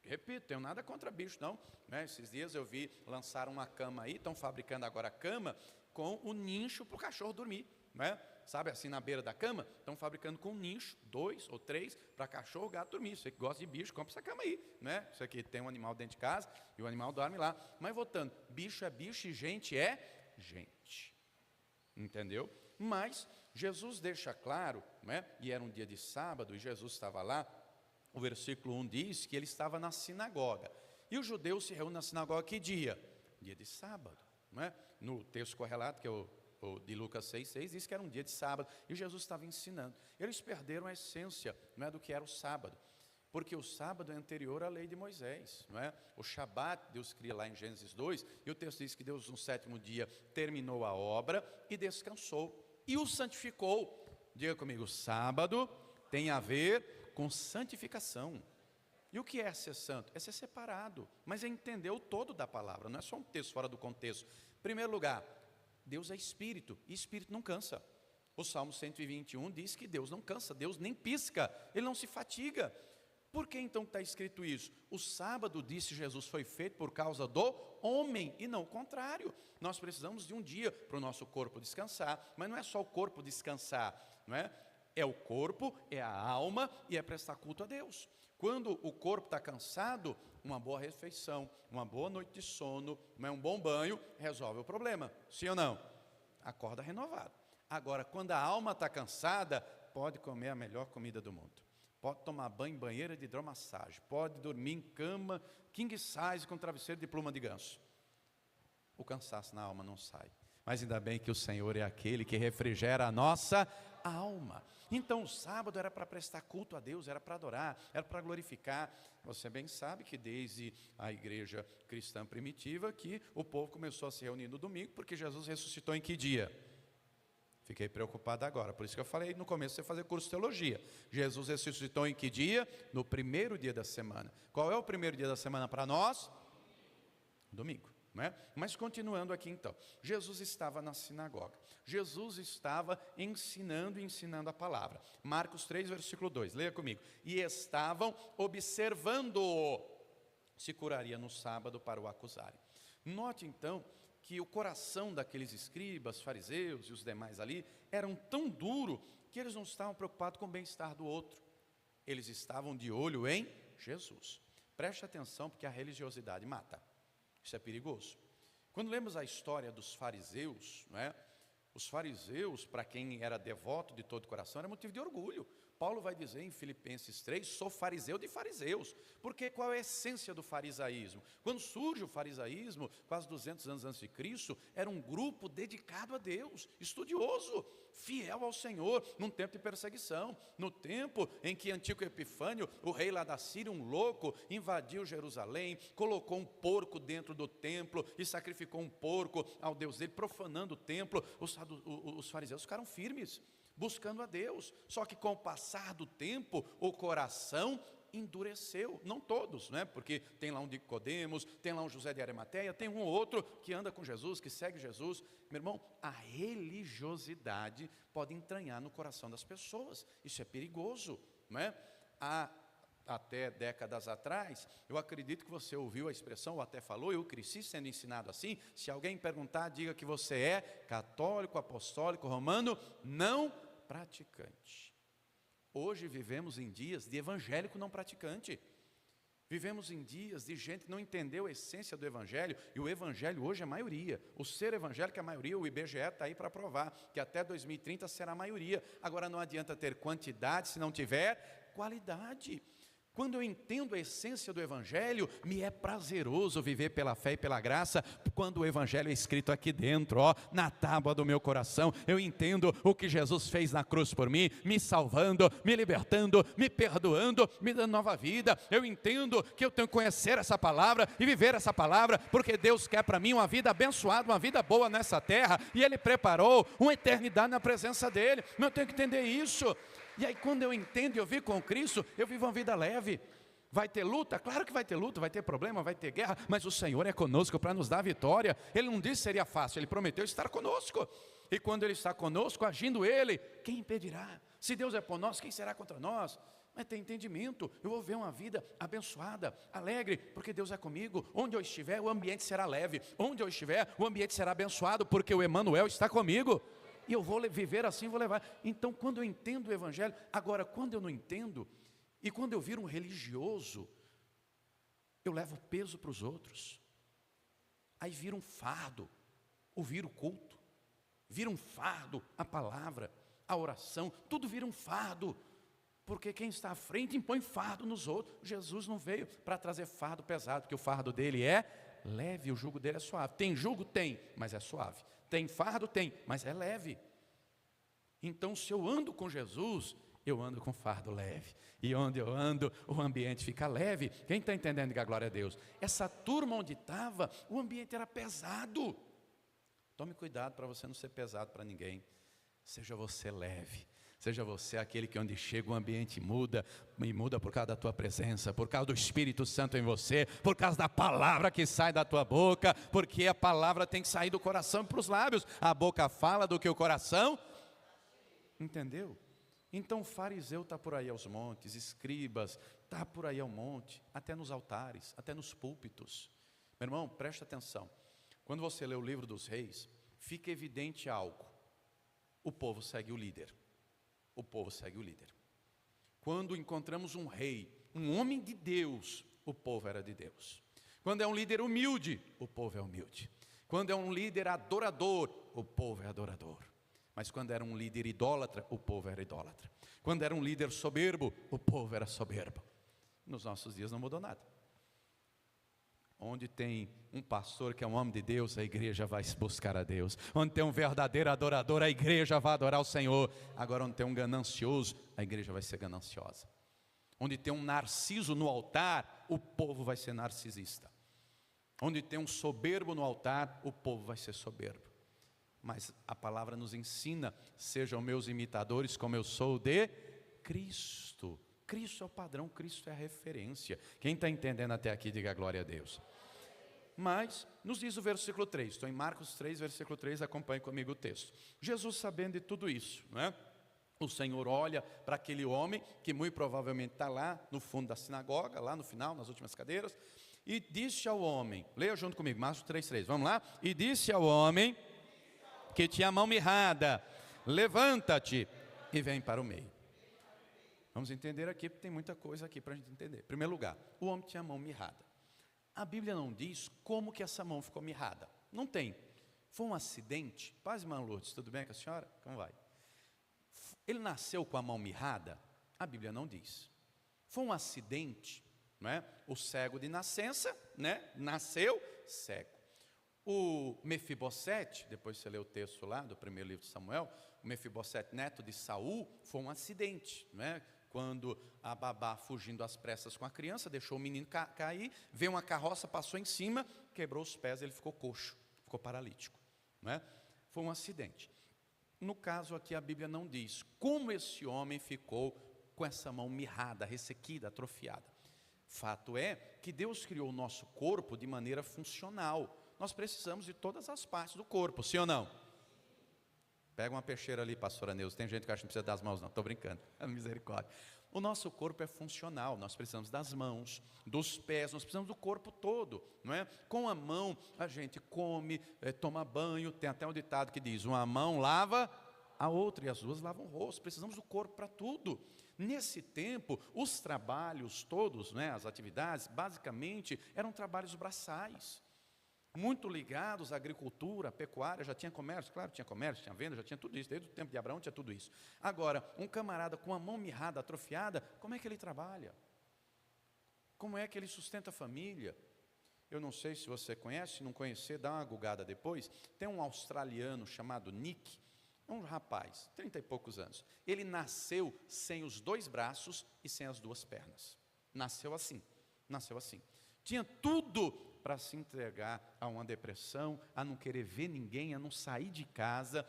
Repito, tenho nada contra bicho, não, né? Esses dias eu vi lançar uma cama aí, estão fabricando agora cama com o nicho para o cachorro dormir, né? Sabe, assim na beira da cama, estão fabricando com um nicho, 2 ou 3, para cachorro, gato dormir. Você que gosta de bicho, compra essa cama aí, né? Isso aqui tem um animal dentro de casa e o animal dorme lá. Mas voltando, bicho é bicho e gente é gente, entendeu? Mas Jesus deixa claro, né? E era um dia de sábado e Jesus estava lá. O versículo 1 diz que ele estava na sinagoga. E os judeus se reúnem na sinagoga que dia? Dia de sábado, não é? No texto correlato, que é o de Lucas 6,6, diz que era um dia de sábado. E Jesus estava ensinando. Eles perderam a essência, não é, do que era o sábado. Porque o sábado é anterior à lei de Moisés, não é? O Shabat, Deus cria lá em Gênesis 2, e o texto diz que Deus no 7º dia terminou a obra e descansou. E o santificou. Diga comigo, sábado tem a ver com santificação. E o que é ser santo? É ser separado, mas é entender o todo da palavra, não é só um texto fora do contexto. Em primeiro lugar, Deus é espírito, e espírito não cansa. O Salmo 121 diz que Deus não cansa, Deus nem pisca, Ele não se fatiga. Por que então está escrito isso? O sábado, disse Jesus, foi feito por causa do homem e não o contrário. Nós precisamos de um dia para o nosso corpo descansar, mas não é só o corpo descansar, não é? É o corpo, é a alma e é prestar culto a Deus. Quando o corpo está cansado, uma boa refeição, uma boa noite de sono, um bom banho, resolve o problema. Sim ou não? Acorda renovado. Agora, quando a alma está cansada, pode comer a melhor comida do mundo. Pode tomar banho em banheira de hidromassagem. Pode dormir em cama king size com travesseiro de pluma de ganso. O cansaço na alma não sai. Mas ainda bem que o Senhor é aquele que refrigera a nossa alma. Então o sábado era para prestar culto a Deus, era para adorar, era para glorificar. Você bem sabe que desde a igreja cristã primitiva que o povo começou a se reunir no domingo, porque Jesus ressuscitou em que dia? Fiquei preocupado agora, por isso que eu falei no começo você fazer curso de teologia. Jesus ressuscitou em que dia? No primeiro dia da semana. Qual é o primeiro dia da semana para nós? Domingo. Não é? Mas continuando aqui então, Jesus estava na sinagoga, Jesus estava ensinando a palavra. Marcos 3, versículo 2, leia comigo. E estavam observando-o, se curaria no sábado para o acusarem. Note então que o coração daqueles escribas, fariseus e os demais ali, eram tão duro que eles não estavam preocupados com o bem-estar do outro. Eles estavam de olho em Jesus. Preste atenção porque a religiosidade mata. Isso é perigoso. Quando lemos a história dos fariseus, não é? Os fariseus, para quem era devoto de todo o coração, era motivo de orgulho. Paulo vai dizer em Filipenses 3, sou fariseu de fariseus. Porque qual é a essência do farisaísmo? Quando surge o farisaísmo, quase 200 anos antes de Cristo, era um grupo dedicado a Deus, estudioso, fiel ao Senhor, num tempo de perseguição. No tempo em que Antíoco Epifânio, o rei lá da Síria, um louco, invadiu Jerusalém, colocou um porco dentro do templo e sacrificou um porco ao Deus dele, profanando o templo. Os fariseus ficaram firmes, buscando a Deus, só que com o passar do tempo, o coração endureceu, não todos, né? Porque tem lá um Nicodemos, tem lá um José de Arimateia, tem um ou outro que anda com Jesus, que segue Jesus. Meu irmão, a religiosidade pode entranhar no coração das pessoas, isso é perigoso, não é? Até décadas atrás, eu acredito que você ouviu a expressão, ou até falou, eu cresci sendo ensinado assim, se alguém perguntar, diga que você é católico, apostólico, romano, não praticante. Hoje vivemos em dias de evangélico não praticante. Vivemos em dias de gente que não entendeu a essência do evangelho, e o evangelho hoje é a maioria. O ser evangélico é a maioria, o IBGE está aí para provar que até 2030 será a maioria. Agora não adianta ter quantidade se não tiver qualidade. Quando eu entendo a essência do Evangelho, me é prazeroso viver pela fé e pela graça, quando o Evangelho é escrito aqui dentro, ó, na tábua do meu coração. Eu entendo o que Jesus fez na cruz por mim, me salvando, me libertando, me perdoando, me dando nova vida. Eu entendo que eu tenho que conhecer essa palavra e viver essa palavra, porque Deus quer para mim uma vida abençoada, uma vida boa nessa terra, e Ele preparou uma eternidade na presença dEle. Mas eu tenho que entender isso. E aí quando eu entendo e eu vivo com Cristo, eu vivo uma vida leve. Vai ter luta? Claro que vai ter luta, vai ter problema, vai ter guerra, mas o Senhor é conosco para nos dar vitória. Ele não disse que seria fácil, Ele prometeu estar conosco. E quando Ele está conosco, agindo Ele, quem impedirá? Se Deus é por nós, quem será contra nós? mas ter entendimento. Eu vou ver uma vida abençoada, alegre, porque Deus é comigo. Onde eu estiver, o ambiente será leve. Onde eu estiver, o ambiente será abençoado, porque o Emanuel está comigo. E eu vou viver assim, vou levar. Então, quando eu entendo o Evangelho, agora, quando eu não entendo, e quando eu viro um religioso, eu levo peso para os outros. Aí vira um fardo, ouvir o culto, vira um fardo a palavra, a oração, tudo vira um fardo, porque quem está à frente impõe fardo nos outros. Jesus não veio para trazer fardo pesado, porque o fardo dele é leve, o jugo dele é suave. Tem jugo? Tem, mas é suave. Tem fardo? Tem, mas é leve. Então, se eu ando com Jesus, eu ando com fardo leve. E onde eu ando, o ambiente fica leve. Quem está entendendo, diga glória a Deus. Essa turma onde estava, o ambiente era pesado. Tome cuidado para você não ser pesado para ninguém. Seja você leve. Seja você aquele que onde chega o ambiente muda, e muda por causa da tua presença, por causa do Espírito Santo em você, por causa da palavra que sai da tua boca, porque a palavra tem que sair do coração para os lábios. A boca fala do que o coração, entendeu? Então o fariseu está por aí aos montes, escribas, está por aí ao monte, até nos altares, até nos púlpitos. Meu irmão, preste atenção, quando você lê o livro dos reis, fica evidente algo: o povo segue o líder. O povo segue o líder. Quando encontramos um rei, um homem de Deus, o povo era de Deus. Quando é um líder humilde, o povo é humilde. Quando é um líder adorador, o povo é adorador. Mas quando era um líder idólatra, o povo era idólatra. Quando era um líder soberbo, o povo era soberbo. Nos nossos dias não mudou nada. Onde tem um pastor que é um homem de Deus, a igreja vai buscar a Deus. Onde tem um verdadeiro adorador, a igreja vai adorar o Senhor. Agora, onde tem um ganancioso, a igreja vai ser gananciosa. Onde tem um narciso no altar, o povo vai ser narcisista. Onde tem um soberbo no altar, o povo vai ser soberbo. Mas a palavra nos ensina: sejam meus imitadores como eu sou de Cristo. Cristo é o padrão, Cristo é a referência. Quem está entendendo até aqui, diga glória a Deus. Mas, nos diz o versículo 3, estou em Marcos 3, versículo 3, acompanhe comigo o texto. Jesus, sabendo de tudo isso, né? O Senhor olha para aquele homem, que muito provavelmente está lá no fundo da sinagoga, lá no final, nas últimas cadeiras, e disse ao homem, leia junto comigo, Marcos 3, 3, vamos lá? E disse ao homem que tinha a mão mirrada: levanta-te e vem para o meio. Vamos entender aqui, porque tem muita coisa aqui para a gente entender. Em primeiro lugar, o homem tinha a mão mirrada. A Bíblia não diz como que essa mão ficou mirrada. Não tem. Foi um acidente. Paz, irmã Lourdes, tudo bem com a senhora? Como vai? Ele nasceu com a mão mirrada? A Bíblia não diz. Foi um acidente, não é? O cego de nascença, né? Nasceu cego. O Mefibosete, depois você lê o texto lá do primeiro livro de Samuel, o Mefibosete, neto de Saul, foi um acidente, não é? Quando a babá, fugindo às pressas com a criança, deixou o menino cair, veio uma carroça, passou em cima, quebrou os pés, ele ficou coxo, ficou paralítico, não é? Foi um acidente. No caso aqui a Bíblia não diz como esse homem ficou com essa mão mirrada, ressequida, atrofiada. Fato é que Deus criou o nosso corpo de maneira funcional. Nós precisamos de todas as partes do corpo, sim ou não? Pega uma peixeira ali, pastora Neuza. Tem gente que acha que não precisa das mãos, não. Estou brincando. Misericórdia. O nosso corpo é funcional. Nós precisamos das mãos, dos pés. Nós precisamos do corpo todo, não é? Com a mão a gente come, toma banho. Tem até um ditado que diz: uma mão lava a outra e as duas lavam o rosto. Precisamos do corpo para tudo. Nesse tempo, os trabalhos todos, né, as atividades, basicamente, eram trabalhos braçais. Muito ligados à agricultura, à pecuária. Já tinha comércio, claro, tinha comércio, tinha venda, já tinha tudo isso, desde o tempo de Abraão tinha tudo isso. Agora, um camarada com a mão mirrada, atrofiada, como é que ele trabalha? Como é que ele sustenta a família? Eu não sei se você conhece, se não conhecer, dá uma gugada depois. Tem um australiano chamado Nick, um rapaz, 30 e poucos anos. Ele nasceu sem os dois braços e sem as duas pernas. Nasceu assim, nasceu assim. Tinha tudo para se entregar a uma depressão, a não querer ver ninguém, a não sair de casa.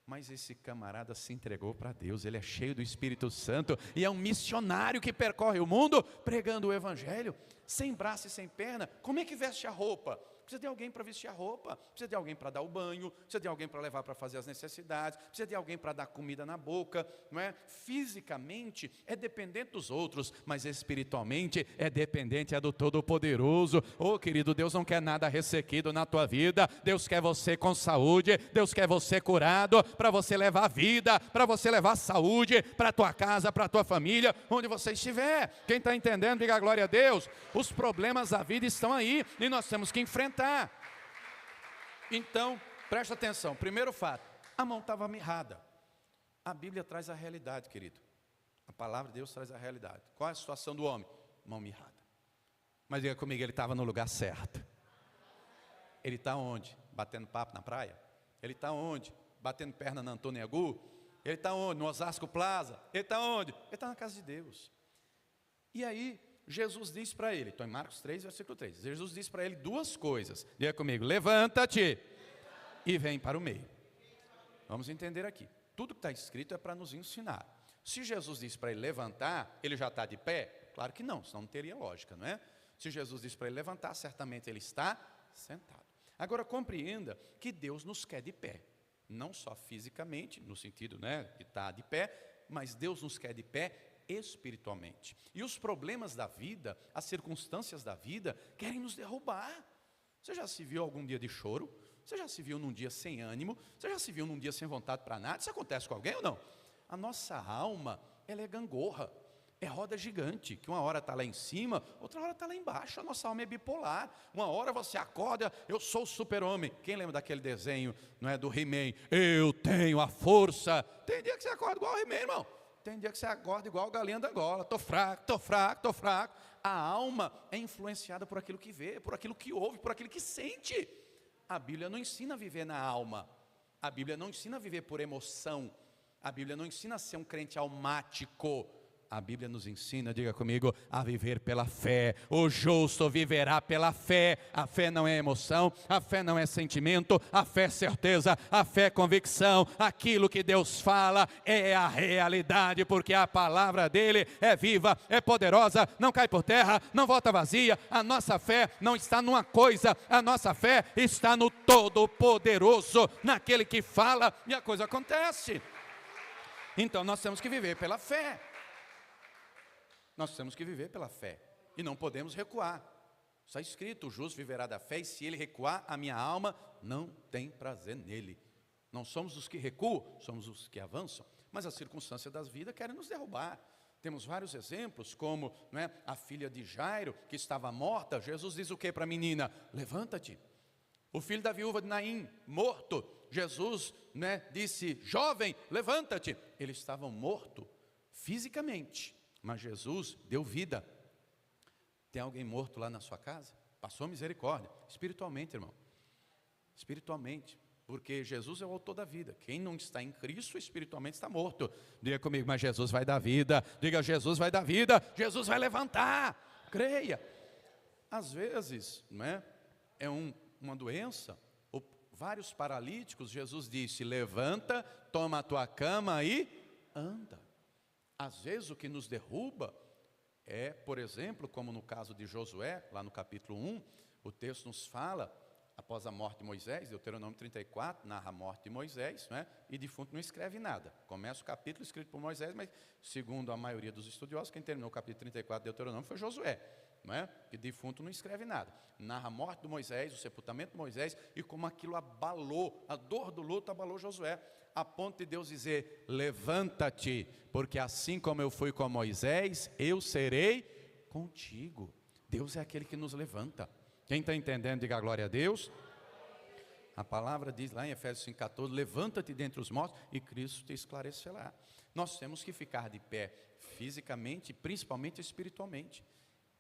Mas esse camarada se entregou para Deus. Ele é cheio do Espírito Santo e é um missionário que percorre o mundo pregando o Evangelho, sem braço e sem perna. Como é que veste a roupa? precisa de alguém para vestir a roupa, precisa de alguém para dar o banho, precisa de alguém para levar para fazer as necessidades, precisa de alguém para dar comida na boca, não é? Fisicamente é dependente dos outros, mas espiritualmente é dependente do Todo-Poderoso. Oh, querido, Deus não quer nada ressequido na tua vida, Deus quer você com saúde, Deus quer você curado, para você levar vida, para você levar saúde para a tua casa, para a tua família, onde você estiver. Quem está entendendo, diga glória a Deus. Os problemas da vida estão aí e nós temos que enfrentar. Então, preste atenção, primeiro fato, a mão estava mirrada. A Bíblia traz a realidade, querido. A palavra de Deus traz a realidade. Qual é a situação do homem? Mão mirrada. Mas diga comigo, ele estava no lugar certo. Ele está onde? Batendo papo na praia? Ele está onde? Batendo perna na Antônio Agu? Ele está onde? No Osasco Plaza? Ele está onde? Ele está na casa de Deus. E aí, Jesus diz para ele, estou em Marcos 3, versículo 3. Jesus diz para ele duas coisas. Diga comigo, levanta-te e vem para o meio. Vamos entender aqui. Tudo que está escrito é para nos ensinar. Se Jesus diz para ele levantar, ele já está de pé? Claro que não, senão não teria lógica, não é? Se Jesus diz para ele levantar, certamente ele está sentado. Agora compreenda que Deus nos quer de pé. Não só fisicamente, no sentido, né, de estar de pé, mas Deus nos quer de pé espiritualmente. E os problemas da vida, as circunstâncias da vida, querem nos derrubar. Você já se viu algum dia de choro? Você já se viu num dia sem ânimo? Você já se viu num dia sem vontade para nada? Isso acontece com alguém ou não? A nossa alma, ela é gangorra, é roda gigante, que uma hora está lá em cima, outra hora está lá embaixo. A nossa alma é bipolar. Uma hora você acorda, eu sou o super-homem. Quem lembra daquele desenho, não é, do He-Man? Eu tenho a força. Tem dia que você acorda igual o He-Man, irmão. Tem dia que você acorda igual a galinha da Angola. Estou fraco, estou fraco, estou fraco. A alma é influenciada por aquilo que vê, por aquilo que ouve, por aquilo que sente. A Bíblia não ensina a viver na alma. A Bíblia não ensina a viver por emoção. A Bíblia não ensina a ser um crente almático. A Bíblia nos ensina, diga comigo, a viver pela fé. O justo viverá pela fé. A fé não é emoção, a fé não é sentimento, a fé é certeza, a fé é convicção. Aquilo que Deus fala é a realidade, porque a palavra dele é viva, é poderosa, não cai por terra, não volta vazia. A nossa fé não está numa coisa, a nossa fé está no Todo-Poderoso, naquele que fala e a coisa acontece. Então nós temos que viver pela fé. Nós temos que viver pela fé e não podemos recuar. Está escrito, o justo viverá da fé, e se ele recuar, a minha alma não tem prazer nele. Não somos os que recuam, somos os que avançam. Mas as circunstâncias das vidas querem nos derrubar. Temos vários exemplos, como, não é, a filha de Jairo, que estava morta. Jesus diz o que para a menina? Levanta-te. O filho da viúva de Naim, morto. Jesus, né, disse, jovem, levanta-te. Eles estavam mortos fisicamente, mas Jesus deu vida. Tem alguém morto lá na sua casa? Passou misericórdia. Espiritualmente, irmão. Espiritualmente. Porque Jesus é o autor da vida. Quem não está em Cristo, espiritualmente está morto. Diga comigo, mas Jesus vai dar vida. Diga, Jesus vai dar vida. Jesus vai levantar. Creia. Às vezes, não é? É uma doença. Vários paralíticos, Jesus disse, levanta, toma a tua cama e anda. Às vezes o que nos derruba é, por exemplo, como no caso de Josué, lá no capítulo 1, o texto nos fala, após a morte de Moisés, Deuteronômio 34, narra a morte de Moisés, né? E defunto não escreve nada. Começa o capítulo escrito por Moisés, mas segundo a maioria dos estudiosos, quem terminou o capítulo 34 de Deuteronômio foi Josué, não é? Que defunto não escreve nada. Narra a morte de Moisés, o sepultamento de Moisés, e como aquilo abalou, a dor do luto abalou Josué, a ponto de Deus dizer, levanta-te, porque assim como eu fui com Moisés, eu serei contigo. Deus é aquele que nos levanta. Quem está entendendo, diga glória a Deus. A palavra diz lá em Efésios 5,14, levanta-te dentre os mortos e Cristo te esclarecerá. Nós temos que ficar de pé fisicamente, principalmente espiritualmente.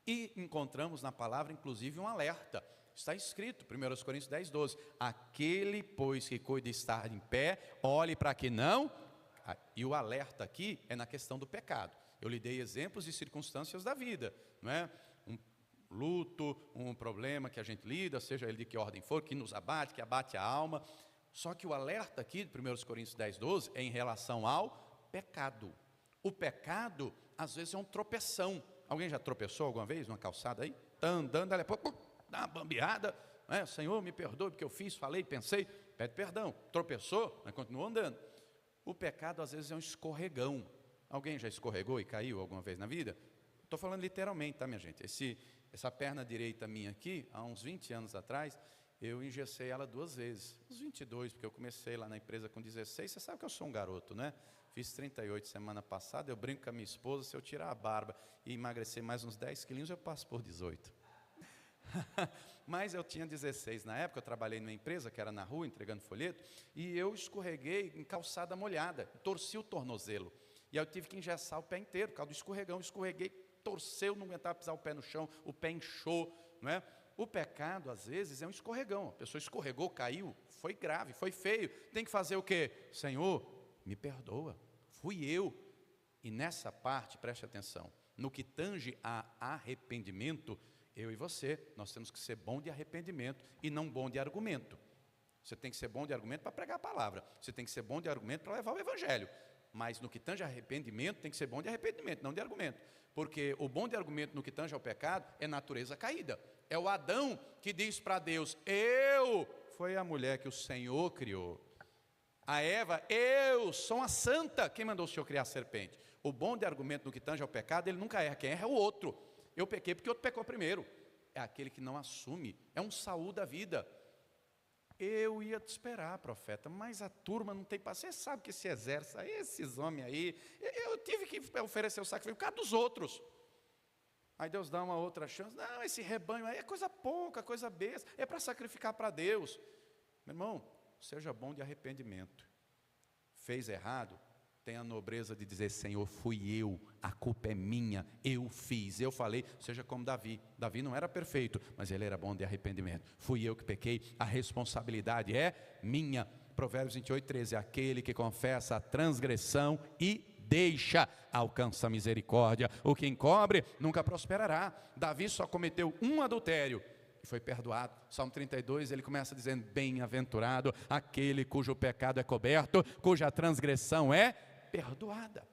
E encontramos na palavra, inclusive, um alerta. Está escrito, 1 Coríntios 10, 12. Aquele, pois, que cuida de estar em pé, olhe para que não... E o alerta aqui é na questão do pecado. Eu lhe dei exemplos de circunstâncias da vida, não é? Um luto, um problema que a gente lida, seja ele de que ordem for, que nos abate, que abate a alma. Só que o alerta aqui, de 1 Coríntios 10, 12, é em relação ao pecado. O pecado, às vezes, é um tropeção. Alguém já tropeçou alguma vez numa calçada aí? Está andando, ela dá uma bambeada, né? Senhor, me perdoe porque eu fiz, falei, pensei. Pede perdão. Tropeçou, mas continua andando. O pecado às vezes é um escorregão. Alguém já escorregou e caiu alguma vez na vida? Estou falando literalmente, tá, minha gente? Essa perna direita minha aqui, há uns 20 anos atrás, eu engessei ela 2 vezes. Uns 22, porque eu comecei lá na empresa com 16. Você sabe que eu sou um garoto, né? Fiz 38 semana passada, eu brinco com a minha esposa, se eu tirar a barba e emagrecer mais uns 10 quilinhos, eu passo por 18. Mas eu tinha 16 na época, eu trabalhei numa empresa que era na rua, entregando folheto, e eu escorreguei em calçada molhada, torci o tornozelo. E aí eu tive que engessar o pé inteiro, por causa do escorregão. Escorreguei, torceu, não aguentava pisar o pé no chão, o pé inchou, não é? O pecado, às vezes, é um escorregão. A pessoa escorregou, caiu, foi grave, foi feio. Tem que fazer o quê? Senhor, me perdoa, fui eu. E nessa parte, preste atenção, no que tange a arrependimento, eu e você, nós temos que ser bom de arrependimento e não bom de argumento. Você tem que ser bom de argumento para pregar a palavra. Você tem que ser bom de argumento para levar o evangelho. Mas no que tange a arrependimento, tem que ser bom de arrependimento, não de argumento. Porque o bom de argumento no que tange ao pecado é natureza caída. É o Adão que diz para Deus, foi a mulher que o Senhor criou. A Eva, eu sou uma santa. Quem mandou o Senhor criar a serpente? O bom de argumento no que tange ao pecado, ele nunca erra. Quem erra é o outro. Eu pequei porque o outro pecou primeiro. É aquele que não assume. É um Saul da vida. Eu ia te esperar, profeta, mas a turma não tem paciência. Você sabe que esse exército, esses homens aí, eu tive que oferecer o sacrifício por causa dos outros. Aí Deus dá uma outra chance. Não, esse rebanho aí é coisa pouca, coisa besta, é para sacrificar para Deus. Meu irmão, seja bom de arrependimento. Fez errado, tenha a nobreza de dizer, Senhor, fui eu, a culpa é minha, eu fiz, eu falei. Seja como Davi. Davi não era perfeito, mas ele era bom de arrependimento. Fui eu que pequei, a responsabilidade é minha. Provérbios 28, 13, aquele que confessa a transgressão e deixa, alcança a misericórdia. O que encobre nunca prosperará. Davi só cometeu um adultério e foi perdoado. Salmo 32, ele começa dizendo, bem-aventurado aquele cujo pecado é coberto, cuja transgressão é perdoada.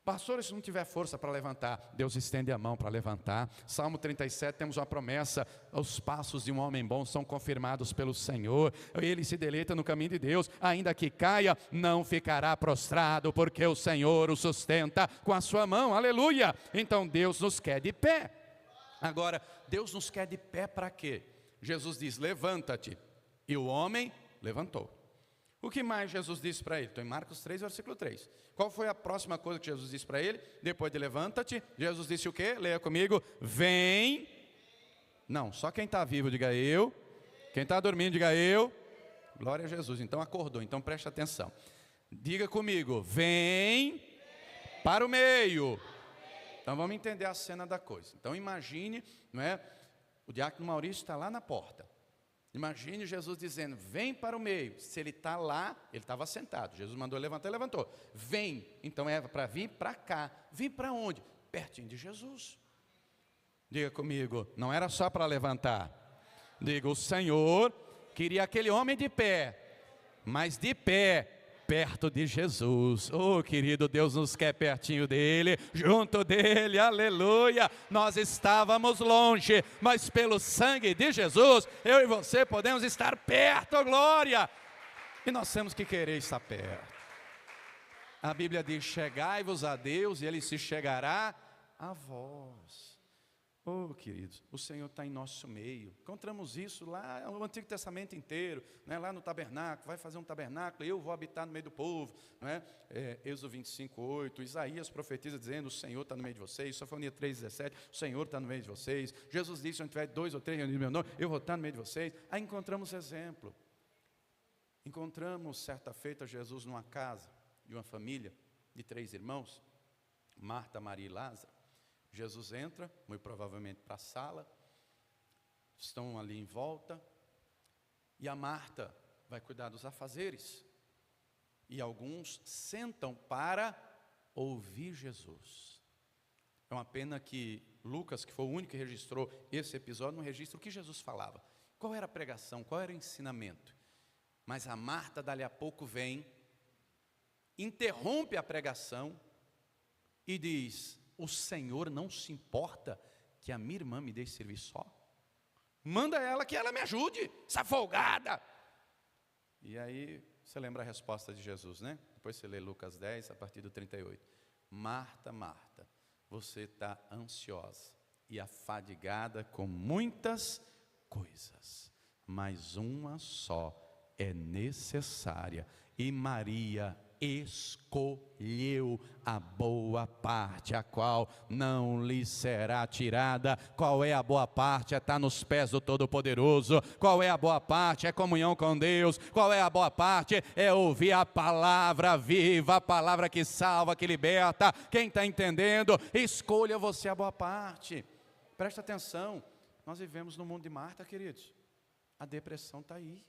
Pastor, se não tiver força para levantar, Deus estende a mão para levantar. Salmo 37, temos uma promessa, os passos de um homem bom são confirmados pelo Senhor, ele se deleita no caminho de Deus, ainda que caia, não ficará prostrado, porque o Senhor o sustenta com a sua mão, aleluia. Então Deus nos quer de pé. Agora, Deus nos quer de pé para quê? Jesus diz, levanta-te, e o homem levantou. O que mais Jesus disse para ele? Estou em Marcos 3, versículo 3. Qual foi a próxima coisa que Jesus disse para ele? Depois de levanta-te, Jesus disse o quê? Leia comigo. Vem. Não, só quem está vivo diga eu. Quem está dormindo diga eu. Glória a Jesus. Então acordou, então preste atenção. Diga comigo. Vem para o meio. Então vamos entender a cena da coisa. Então imagine, não é? O diácono Maurício está lá na porta. Imagine Jesus dizendo, vem para o meio. Se ele está lá, ele estava sentado. Jesus mandou levantar, ele levantou. Vem. Então é para vir para cá. Vir para onde? Pertinho de Jesus. Diga comigo, não era só para levantar. Diga, o Senhor queria aquele homem de pé, mas de pé, perto de Jesus. Oh, querido, Deus nos quer pertinho dele, junto dele, aleluia. Nós estávamos longe, mas pelo sangue de Jesus, eu e você podemos estar perto, oh, glória. E nós temos que querer estar perto. A Bíblia diz, chegai-vos a Deus e ele se chegará a vós. Oh, queridos, o Senhor está em nosso meio. Encontramos isso lá no Antigo Testamento inteiro, né? Lá no tabernáculo, vai fazer um tabernáculo, eu vou habitar no meio do povo, né? Êxodo 25, 8, Isaías profetiza dizendo, o Senhor está no meio de vocês, Sofonia 3, 17, o Senhor está no meio de vocês, Jesus disse, onde tiver 2 ou 3 reunidos no meu nome, eu vou estar no meio de vocês. Aí encontramos exemplo. Encontramos certa feita Jesus numa casa de uma família de 3 irmãos, Marta, Maria e Lázaro. Jesus entra, muito provavelmente para a sala, estão ali em volta, e a Marta vai cuidar dos afazeres, e alguns sentam para ouvir Jesus. É uma pena que Lucas, que foi o único que registrou esse episódio, não registra o que Jesus falava. Qual era a pregação, qual era o ensinamento? Mas a Marta dali a pouco vem, interrompe a pregação e diz, o Senhor não se importa que a minha irmã me deixe servir só? Manda ela que ela me ajude, essa folgada. E aí, você lembra a resposta de Jesus, né? Depois você lê Lucas 10, a partir do 38. Marta, Marta, você está ansiosa e afadigada com muitas coisas, mas uma só é necessária. E Maria escolheu a boa parte, a qual não lhe será tirada. Qual é a boa parte? É estar nos pés do Todo-Poderoso. Qual é a boa parte? É comunhão com Deus. Qual é a boa parte? É ouvir a palavra viva, a palavra que salva, que liberta. Quem está entendendo? Escolha você a boa parte. Presta atenção, nós vivemos no mundo de Marta, queridos. A depressão está aí,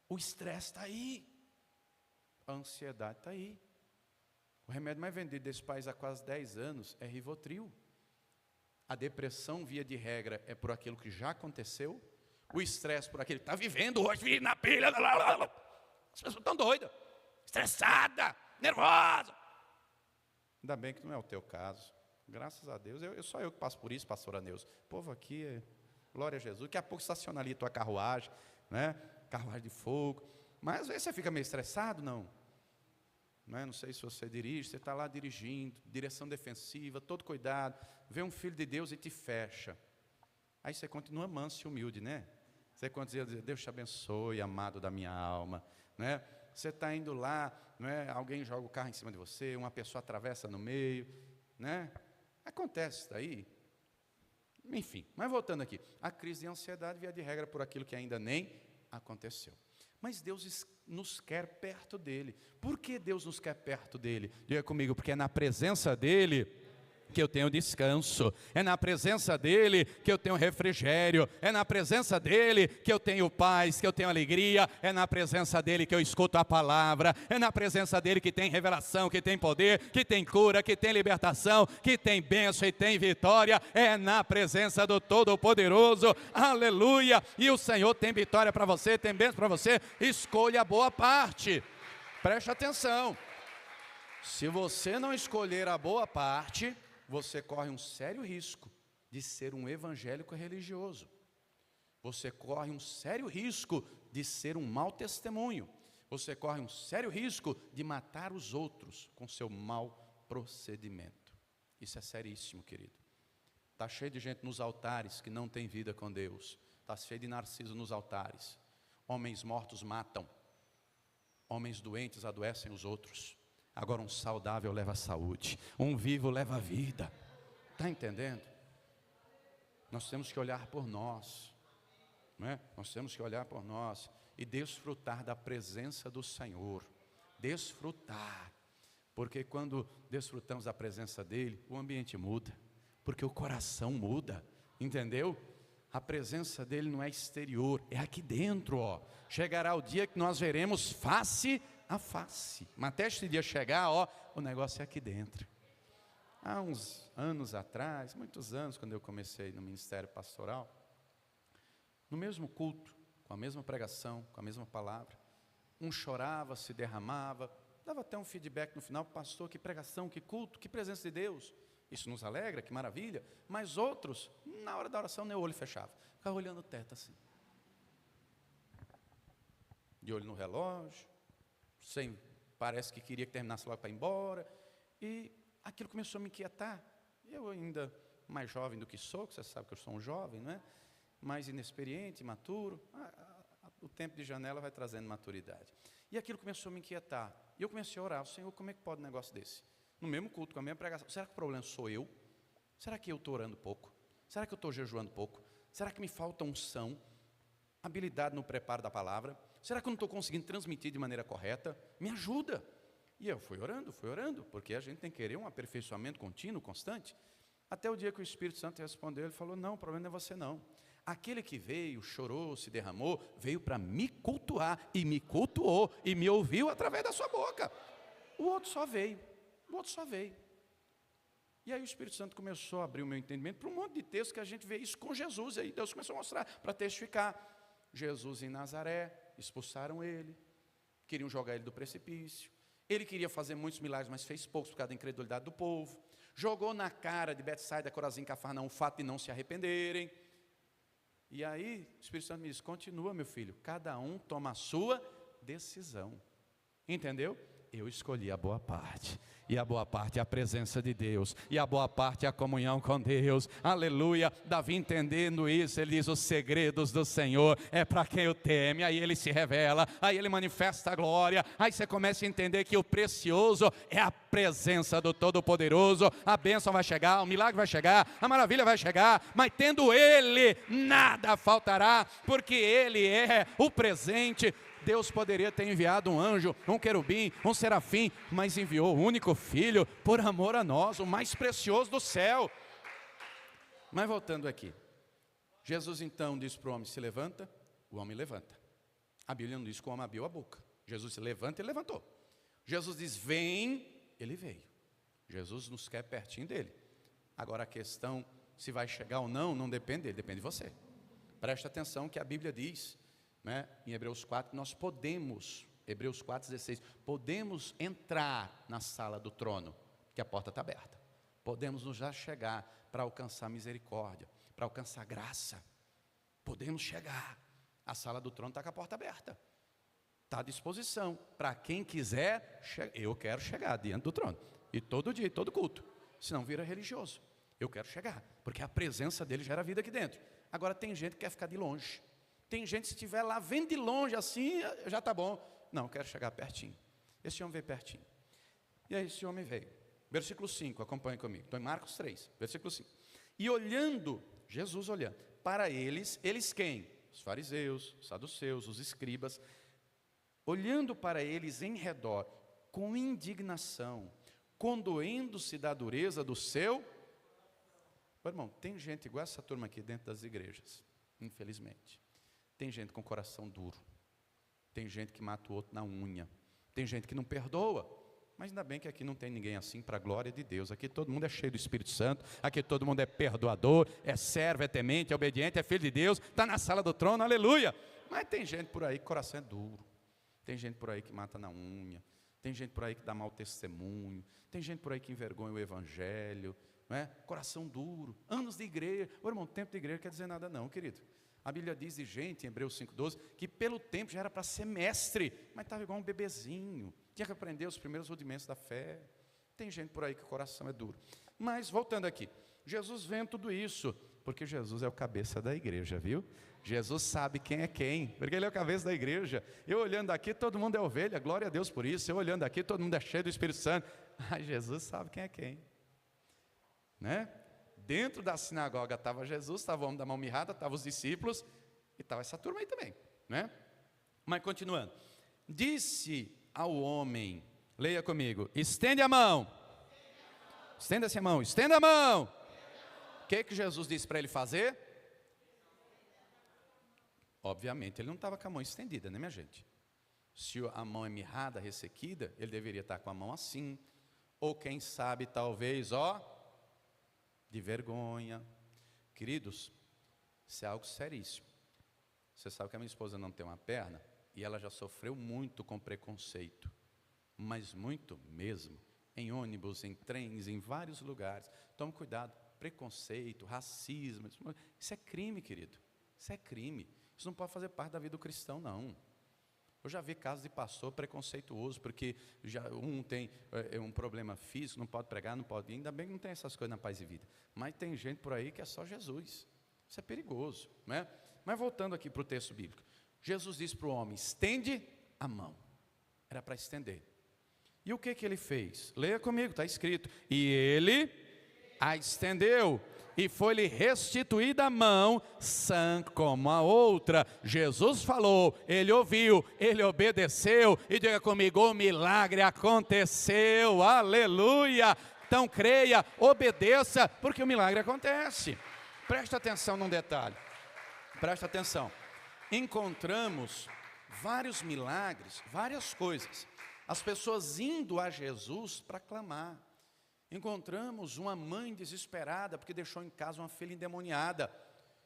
o estresse está aí, a ansiedade está aí. O remédio mais vendido desse país há quase 10 anos é Rivotril. A depressão, via de regra, é por aquilo que já aconteceu. O estresse por aquilo que está vivendo hoje, na pilha. As pessoas estão doidas, estressadas, nervosas. Ainda bem que não é o teu caso. Graças a Deus, só eu que passo por isso, pastora Neuza. O povo aqui, glória a Jesus. Daqui a pouco estaciona ali a tua carruagem, né? Carruagem de fogo. Mas às vezes você fica meio estressado, não? Não sei se você dirige, você está lá dirigindo, direção defensiva, todo cuidado, vê um filho de Deus e te fecha. Aí você continua manso e humilde, né? Você continua dizendo, Deus te abençoe, amado da minha alma, né? Você está indo lá, né? Alguém joga o carro em cima de você, uma pessoa atravessa no meio, né? Acontece isso daí. Enfim, mas voltando aqui, a crise de ansiedade via de regra por aquilo que ainda nem aconteceu. Mas Deus nos quer perto dEle. Por que Deus nos quer perto dEle? Diga comigo, porque é na presença dEle que eu tenho descanso, é na presença dEle que eu tenho refrigério, é na presença dEle que eu tenho paz, que eu tenho alegria, é na presença dEle que eu escuto a palavra, é na presença dEle que tem revelação, que tem poder, que tem cura, que tem libertação, que tem bênção e tem vitória, é na presença do Todo-Poderoso, aleluia, e o Senhor tem vitória para você, tem bênção para você, escolha a boa parte, preste atenção, se você não escolher a boa parte, você corre um sério risco de ser um evangélico religioso. Você corre um sério risco de ser um mau testemunho. Você corre um sério risco de matar os outros com seu mau procedimento. Isso é seríssimo, querido. Está cheio de gente nos altares que não tem vida com Deus. Está cheio de narciso nos altares. Homens mortos matam. Homens doentes adoecem os outros. Agora um saudável leva a saúde, um vivo leva a vida. Está entendendo? Nós temos que olhar por nós, não é? Nós temos que olhar por nós e desfrutar da presença do Senhor. Desfrutar, porque quando desfrutamos da presença dEle, o ambiente muda, porque o coração muda, entendeu? A presença dEle não é exterior, é aqui dentro, ó. Chegará o dia que nós veremos face a face, mas até esse dia chegar, ó, o negócio é aqui dentro. Há uns anos atrás, muitos anos, quando eu comecei no ministério pastoral, no mesmo culto, com a mesma pregação, com a mesma palavra, um chorava, se derramava, dava até um feedback no final, pastor, que pregação, que culto, que presença de Deus, isso nos alegra, que maravilha, mas outros, na hora da oração, nem o olho fechava, ficava olhando o teto assim, de olho no relógio, parece que queria que terminasse logo para ir embora, e aquilo começou a me inquietar. Eu ainda mais jovem do que sou, que você sabe que eu sou um jovem, não é? Mais inexperiente, imaturo, o tempo de janela vai trazendo maturidade. E aquilo começou a me inquietar, e eu comecei a orar, Senhor, como é que pode um negócio desse? No mesmo culto, com a mesma pregação, será que o problema sou eu? Será que eu estou orando pouco? Será que eu estou jejuando pouco? Será que me falta unção, habilidade no preparo da palavra? Será que eu não estou conseguindo transmitir de maneira correta? Me ajuda. E eu fui orando, porque a gente tem que querer um aperfeiçoamento contínuo, constante. Até o dia que o Espírito Santo respondeu, ele falou, não, o problema não é você não. Aquele que veio, chorou, se derramou, veio para me cultuar, e me cultuou, e me ouviu através da sua boca. O outro só veio. E aí o Espírito Santo começou a abrir o meu entendimento para um monte de textos que a gente vê isso com Jesus. Aí Deus começou a mostrar, para testificar. Jesus em Nazaré, expulsaram ele, queriam jogar ele do precipício, ele queria fazer muitos milagres, mas fez poucos por causa da incredulidade do povo, jogou na cara de Betsaida, Corazim, Cafarnaum, o fato de não se arrependerem, E aí, o Espírito Santo me diz, continua, meu filho, cada um toma a sua decisão. Entendeu? Eu escolhi a boa parte. E a boa parte é a presença de Deus. E a boa parte é a comunhão com Deus. Aleluia. Davi entendendo isso, ele diz, os segredos do Senhor é para quem o teme. Aí ele se revela, aí ele manifesta a glória. Aí você começa a entender que o precioso é a presença do Todo-Poderoso. A bênção vai chegar, o milagre vai chegar, a maravilha vai chegar. Mas tendo Ele, nada faltará, porque Ele é o presente. Deus poderia ter enviado um anjo, um querubim, um serafim, mas enviou o único filho por amor a nós, o mais precioso do céu. Mas voltando aqui, Jesus então diz para o homem, se levanta, o homem levanta. A Bíblia não diz que o homem abriu a boca. Jesus se levanta, ele levantou. Jesus diz, vem, ele veio. Jesus nos quer pertinho dele. Agora a questão, se vai chegar ou não, não depende dele, depende de você. Presta atenção que a Bíblia diz, né, em Hebreus 4, nós podemos, Hebreus 4,16, podemos entrar na sala do trono, que a porta está aberta. Podemos nos já chegar para alcançar misericórdia, para alcançar graça. Podemos chegar. A sala do trono está com a porta aberta. Está à disposição. Para quem quiser, eu quero chegar diante do trono. E todo dia, todo culto. Senão vira religioso. Eu quero chegar, porque a presença dele gera vida aqui dentro. Agora tem gente que quer ficar de longe. Tem gente, se estiver lá, vem de longe assim, já está bom. Não, eu quero chegar pertinho. Esse homem veio pertinho. E aí esse homem veio. Versículo 5, acompanhe comigo. Estou em Marcos 3, versículo 5. E olhando, Jesus olhando, para eles quem? Os fariseus, os saduceus, os escribas. Olhando para eles em redor, com indignação, condoendo-se da dureza do seu... Ô, irmão, tem gente igual essa turma aqui dentro das igrejas, infelizmente. Tem gente com coração duro. Tem gente que mata o outro na unha. Tem gente que não perdoa. Mas ainda bem que aqui não tem ninguém assim, para a glória de Deus. Aqui todo mundo é cheio do Espírito Santo. Aqui todo mundo é perdoador, é servo, é temente, é obediente, é filho de Deus. Está na sala do trono, aleluia. Mas tem gente por aí que o coração é duro. Tem gente por aí que mata na unha. Tem gente por aí que dá mau testemunho. Tem gente por aí que envergonha o evangelho. Não é? Coração duro. Anos de igreja. Ô, irmão, tempo de igreja não quer dizer nada não, querido. A Bíblia diz de gente, em Hebreus 5,12, que pelo tempo já era para ser mestre, mas estava igual um bebezinho, tinha que aprender os primeiros rudimentos da fé. Tem gente por aí que o coração é duro. Mas, voltando aqui, Jesus vê tudo isso, porque Jesus é o cabeça da igreja, viu? Jesus sabe quem é quem, porque Ele é o cabeça da igreja. Eu olhando aqui, todo mundo é ovelha, glória a Deus por isso. Eu olhando aqui, todo mundo é cheio do Espírito Santo. Ai, Jesus sabe quem é quem, né? Dentro da sinagoga estava Jesus, estava o homem da mão mirrada, estavam os discípulos, e estava essa turma aí também, né? Mas continuando, disse ao homem, leia comigo, estende a mão, estenda-se a mão, estenda a mão. O que Jesus disse para ele fazer? Obviamente ele não estava com a mão estendida, né, minha gente? Se a mão é mirrada, ressequida, ele deveria estar com a mão assim, ou quem sabe talvez, ó, de vergonha. Queridos, isso é algo seríssimo. Você sabe que a minha esposa não tem uma perna, e ela já sofreu muito com preconceito, mas muito mesmo, em ônibus, em trens, em vários lugares. Tome cuidado, preconceito, racismo, isso é crime, querido, isso é crime, isso não pode fazer parte da vida do cristão, não. Eu já vi casos de pastor preconceituoso, porque já um tem um problema físico, não pode pregar, não pode ir. Ainda bem que não tem essas coisas na Paz e Vida. Mas tem gente por aí que é só Jesus. Isso é perigoso, né? Mas voltando aqui para o texto bíblico. Jesus disse para o homem, estende a mão. Era para estender. E o que ele fez? Leia comigo, está escrito. E ele a estendeu. E foi-lhe restituída a mão, sã como a outra. Jesus falou, ele ouviu, ele obedeceu. E diga comigo, o milagre aconteceu, aleluia. Então creia, obedeça, porque o milagre acontece. Presta atenção num detalhe, presta atenção. Encontramos vários milagres, várias coisas. As pessoas indo a Jesus para clamar. Encontramos uma mãe desesperada, porque deixou em casa uma filha endemoniada.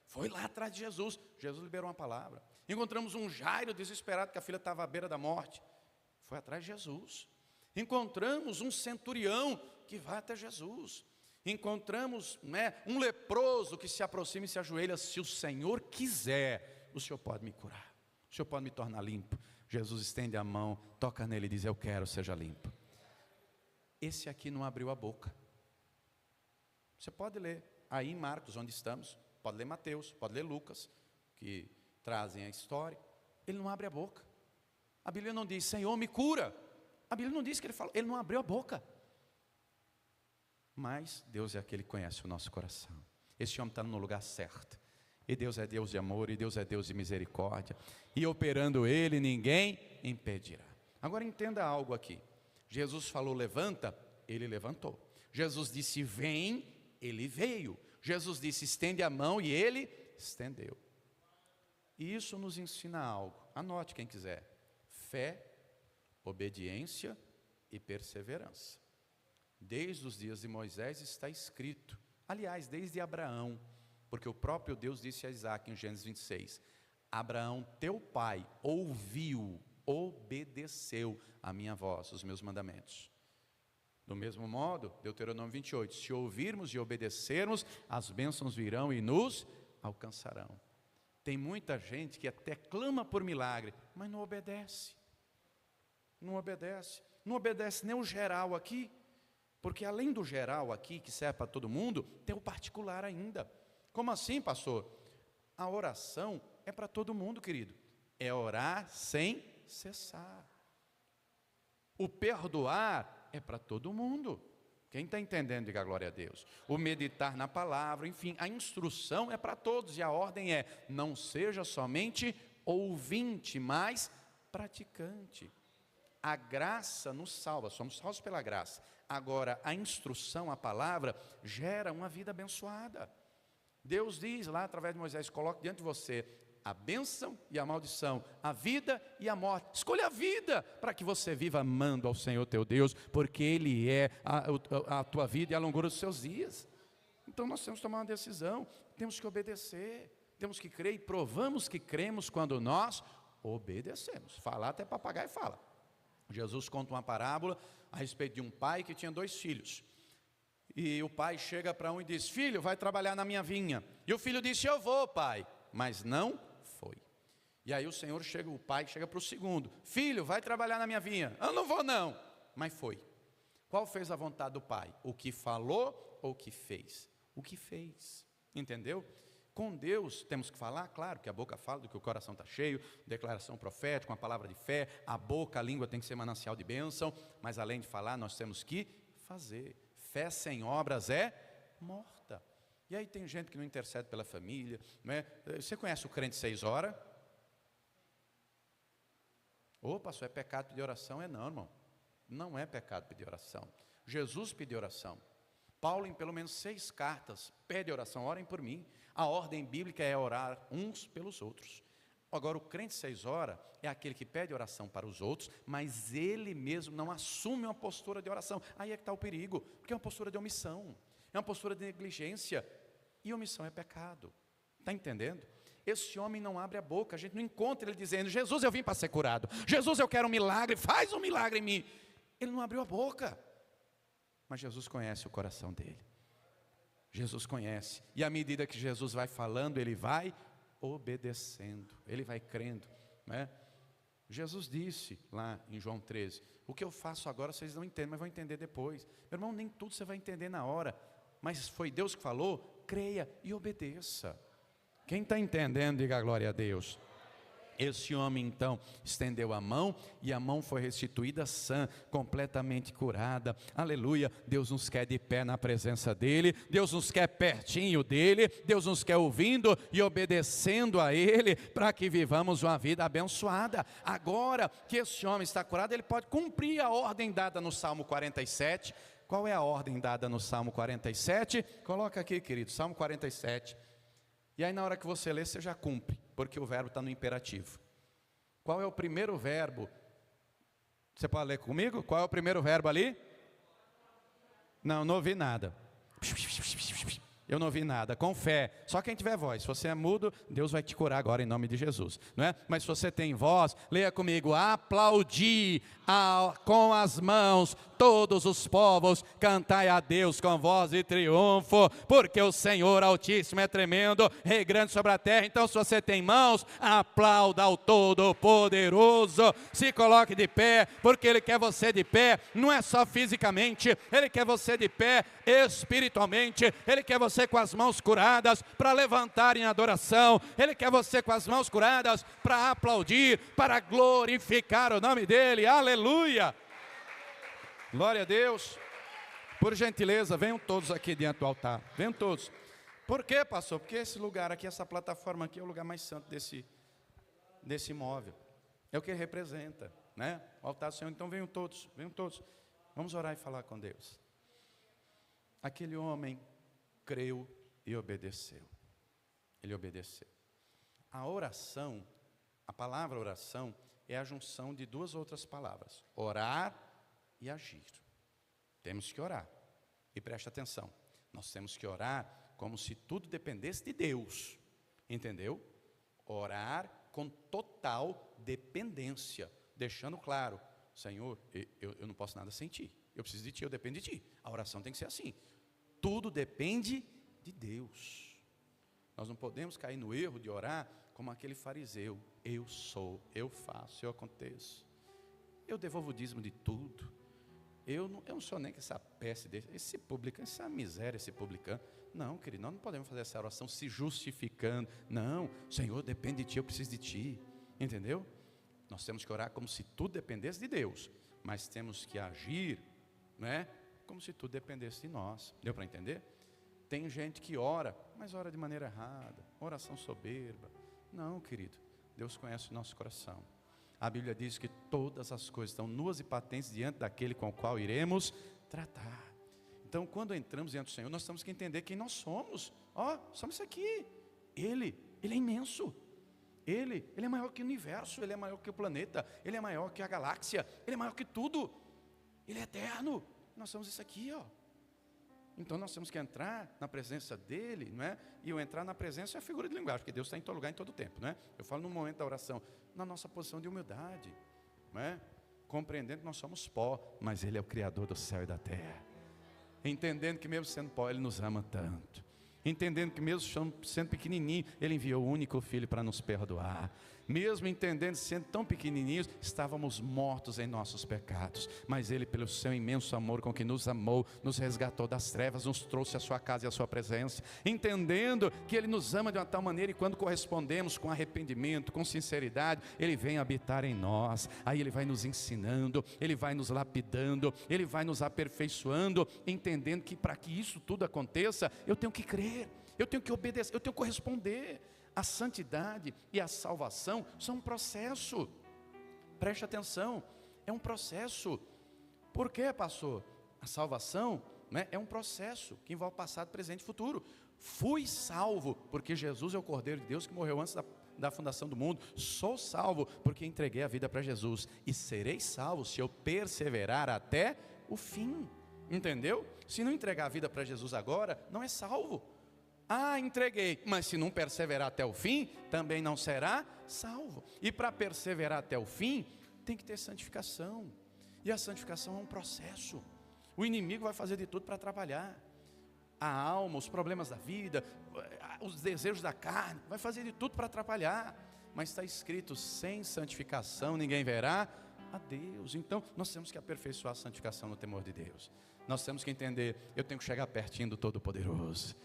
Foi lá atrás de Jesus. Jesus liberou uma palavra. Encontramos um Jairo desesperado, que a filha estava à beira da morte. Foi atrás de Jesus. Encontramos um centurião que vai até Jesus. Encontramos, um leproso que se aproxima e se ajoelha. Se o Senhor quiser, o Senhor pode me curar, o Senhor pode me tornar limpo. Jesus estende a mão, toca nele e diz: eu quero, seja limpo. Esse aqui não abriu a boca. Você pode ler aí em Marcos, onde estamos, pode ler Mateus, pode ler Lucas, que trazem a história. Ele não abre a boca. A Bíblia não diz: Senhor, me cura. A Bíblia não diz que ele falou, ele não abriu a boca. Mas Deus é aquele que conhece o nosso coração. Esse homem está no lugar certo. E Deus é Deus de amor, e Deus é Deus de misericórdia. E operando Ele, ninguém impedirá. Agora entenda algo aqui. Jesus falou: levanta, Ele levantou. Jesus disse: vem, Ele veio. Jesus disse: estende a mão, e Ele estendeu. E isso nos ensina algo. Anote quem quiser: fé, obediência e perseverança. Desde os dias de Moisés está escrito, aliás, desde Abraão, porque o próprio Deus disse a Isaac em Gênesis 26, Abraão, teu pai, ouviu, obedeceu a minha voz, os meus mandamentos. Do mesmo modo, Deuteronômio 28, se ouvirmos e obedecermos, as bênçãos virão e nos alcançarão. Tem muita gente que até clama por milagre, mas não obedece. Não obedece. Não obedece nem o geral aqui, porque além do geral aqui, que serve para todo mundo, tem o particular ainda. Como assim, pastor? A oração é para todo mundo, querido. É orar sem cessar. O perdoar é para todo mundo. Quem está entendendo, diga glória a Deus. O meditar na palavra, enfim, a instrução é para todos. E a ordem é: não seja somente ouvinte, mas praticante. A graça nos salva, somos salvos pela graça. Agora, a instrução, a palavra, gera uma vida abençoada. Deus diz lá através de Moisés: coloque diante de você a bênção e a maldição, a vida e a morte. Escolha a vida, para que você viva amando ao Senhor teu Deus, porque Ele é a tua vida e a longura dos seus dias. Então nós temos que tomar uma decisão, temos que obedecer, temos que crer, e provamos que cremos quando nós obedecemos. Falar até papagaio fala. Jesus conta uma parábola a respeito de um pai que tinha 2 filhos. E o pai chega para um e diz: filho, vai trabalhar na minha vinha. E o filho disse: eu vou, pai. Mas não foi. E aí o pai chega para o segundo: filho, vai trabalhar na minha vinha. Eu não vou não. Mas foi. Qual fez a vontade do pai? O que falou ou o que fez? O que fez. Entendeu? Com Deus temos que falar, claro que a boca fala do que o coração está cheio, declaração profética, uma palavra de fé, a boca, a língua tem que ser manancial de bênção, mas além de falar, nós temos que fazer. Fé sem obras é morta. E aí tem gente que não intercede pela família, não é? Você conhece o crente 6 horas? Pastor, é pecado pedir oração? Não, irmão, não é pecado pedir oração. Jesus pediu oração. Paulo, em pelo menos 6 cartas, pede oração: orem por mim. A ordem bíblica é orar uns pelos outros. Agora, o crente 6 horas é aquele que pede oração para os outros, mas ele mesmo não assume uma postura de oração. Aí é que está o perigo, porque é uma postura de omissão, é uma postura de negligência, e omissão é pecado. Está entendendo? Esse homem não abre a boca, a gente não encontra ele dizendo: Jesus, eu vim para ser curado, Jesus, eu quero um milagre, faz um milagre em mim. Ele não abriu a boca. Mas Jesus conhece o coração dele. Jesus conhece. E à medida que Jesus vai falando, ele vai obedecendo, ele vai crendo, né? Jesus disse lá em João 13: o que eu faço agora vocês não entendem, mas vão entender depois. Meu irmão, nem tudo você vai entender na hora, mas foi Deus que falou, creia e obedeça. Quem está entendendo, diga glória a Deus. Esse homem então estendeu a mão, e a mão foi restituída sã, completamente curada. Aleluia. Deus nos quer de pé na presença dEle, Deus nos quer pertinho dEle, Deus nos quer ouvindo e obedecendo a Ele, para que vivamos uma vida abençoada. Agora que esse homem está curado, ele pode cumprir a ordem dada no Salmo 47. Qual é a ordem dada no Salmo 47? Coloca aqui, querido, Salmo 47. E aí na hora que você lê, você já cumpre, porque o verbo está no imperativo. Qual é o primeiro verbo? Você pode ler comigo? Qual é o primeiro verbo ali? Não ouvi nada. Eu não ouvi nada, com fé. Só quem tiver voz. Se você é mudo, Deus vai te curar agora em nome de Jesus, não é? Mas se você tem voz, leia comigo: aplaudi com as mãos todos os povos, cantai a Deus com voz de triunfo, porque o Senhor Altíssimo é tremendo, Rei grande sobre a terra. Então, se você tem mãos, aplauda ao Todo-Poderoso, se coloque de pé, porque Ele quer você de pé, não é só fisicamente, Ele quer você de pé espiritualmente, Ele quer você com as mãos curadas para levantar em adoração, Ele quer você com as mãos curadas para aplaudir, para glorificar o nome dEle. Aleluia! Glória a Deus. Por gentileza, venham todos aqui diante do altar. Venham todos. Por quê, pastor? Porque esse lugar aqui, essa plataforma aqui é o lugar mais santo desse imóvel. É o que ele representa, né? O altar do Senhor. Então venham todos, venham todos. Vamos orar e falar com Deus. Aquele homem creu e obedeceu. Ele obedeceu. A oração, a palavra oração, é a junção de duas outras palavras: orar e agir. Temos que orar. E preste atenção, nós temos que orar como se tudo dependesse de Deus. Entendeu? Orar com total dependência, deixando claro: Senhor, eu não posso nada sem Ti. Eu preciso de Ti, eu dependo de Ti. A oração tem que ser assim. Tudo depende de Deus. Nós não podemos cair no erro de orar como aquele fariseu: eu sou, eu faço, eu aconteço, eu devolvo o dízimo de tudo. Eu não sou nem que essa peste desse, esse publicano, essa miséria, esse publicano. Não, querido, nós não podemos fazer essa oração se justificando. Não, Senhor, depende de Ti, eu preciso de Ti. Entendeu? Nós temos que orar como se tudo dependesse de Deus, mas temos que agir, não é? Como se tudo dependesse de nós. Deu para entender? Tem gente que ora, mas ora de maneira errada, oração soberba. Não, querido, Deus conhece o nosso coração. A Bíblia diz que todas as coisas estão nuas e patentes diante daquele com o qual iremos tratar. Então, quando entramos diante do Senhor, nós temos que entender quem nós somos. Somos isso aqui. Ele é imenso. Ele é maior que o universo, Ele é maior que o planeta, Ele é maior que a galáxia, Ele é maior que tudo. Ele é eterno. Nós somos isso aqui, Então nós temos que entrar na presença dEle, não é? E o entrar na presença é a figura de linguagem, porque Deus está em todo lugar, em todo tempo, não é? Eu falo no momento da oração, na nossa posição de humildade, não é? Compreendendo que nós somos pó, mas Ele é o Criador do céu e da terra. Entendendo que mesmo sendo pó, Ele nos ama tanto. Entendendo que mesmo sendo pequenininho, Ele enviou o único Filho para nos perdoar. Mesmo entendendo, sendo tão pequenininhos, estávamos mortos em nossos pecados, mas Ele, pelo seu imenso amor com que nos amou, nos resgatou das trevas, nos trouxe à sua casa e à sua presença, entendendo que Ele nos ama de uma tal maneira, e quando correspondemos com arrependimento, com sinceridade, Ele vem habitar em nós. Aí Ele vai nos ensinando, Ele vai nos lapidando, Ele vai nos aperfeiçoando, entendendo que para que isso tudo aconteça, eu tenho que crer, eu tenho que obedecer, eu tenho que corresponder. A santidade e a salvação são um processo. Preste atenção, é um processo. Por quê, pastor? A salvação, né, é um processo que envolve passado, presente e futuro. Fui salvo porque Jesus é o Cordeiro de Deus que morreu antes da fundação do mundo. Sou salvo porque entreguei a vida para Jesus. E serei salvo se eu perseverar até o fim. Entendeu? Se não entregar a vida para Jesus agora, não é salvo. Entreguei, mas se não perseverar até o fim, também não será salvo. E para perseverar até o fim, tem que ter santificação. E a santificação é um processo. O inimigo vai fazer de tudo para atrapalhar. A alma, os problemas da vida, os desejos da carne, vai fazer de tudo para atrapalhar. Mas está escrito: sem santificação ninguém verá a Deus. Então nós temos que aperfeiçoar a santificação no temor de Deus. Nós temos que entender: eu tenho que chegar pertinho do Todo-Poderoso.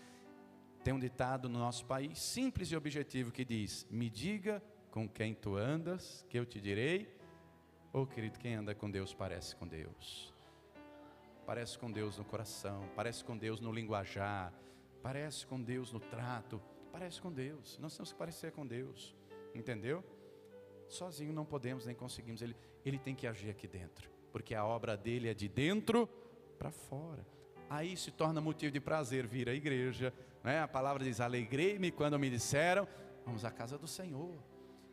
Tem um ditado no nosso país, simples e objetivo, que diz: me diga com quem tu andas, que eu te direi. Querido, quem anda com Deus parece com Deus. Parece com Deus no coração, parece com Deus no linguajar, parece com Deus no trato, parece com Deus. Nós temos que parecer com Deus, entendeu? Sozinho não podemos nem conseguimos, Ele tem que agir aqui dentro, porque a obra dele é de dentro para fora. Aí se torna motivo de prazer vir à igreja, né? A palavra diz: alegrei-me quando me disseram, vamos à casa do Senhor.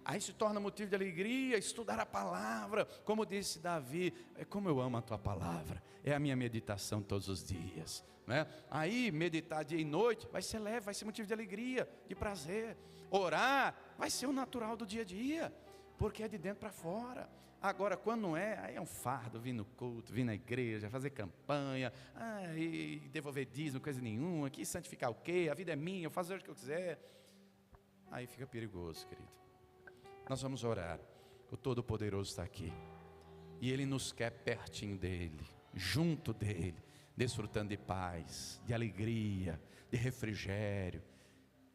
Aí se torna motivo de alegria, estudar a palavra. Como disse Davi, é como eu amo a tua palavra, é a minha meditação todos os dias, né? Aí meditar dia e noite vai ser leve, vai ser motivo de alegria, de prazer. Orar vai ser o natural do dia a dia, porque é de dentro para fora. Agora, quando não é, aí é um fardo vir no culto, vir na igreja, fazer campanha, e devolver dízimo, coisa nenhuma, aqui santificar o quê? A vida é minha, eu faço o que eu quiser. Aí fica perigoso, querido. Nós vamos orar. O Todo-Poderoso está aqui. E Ele nos quer pertinho dEle, junto dEle, desfrutando de paz, de alegria, de refrigério.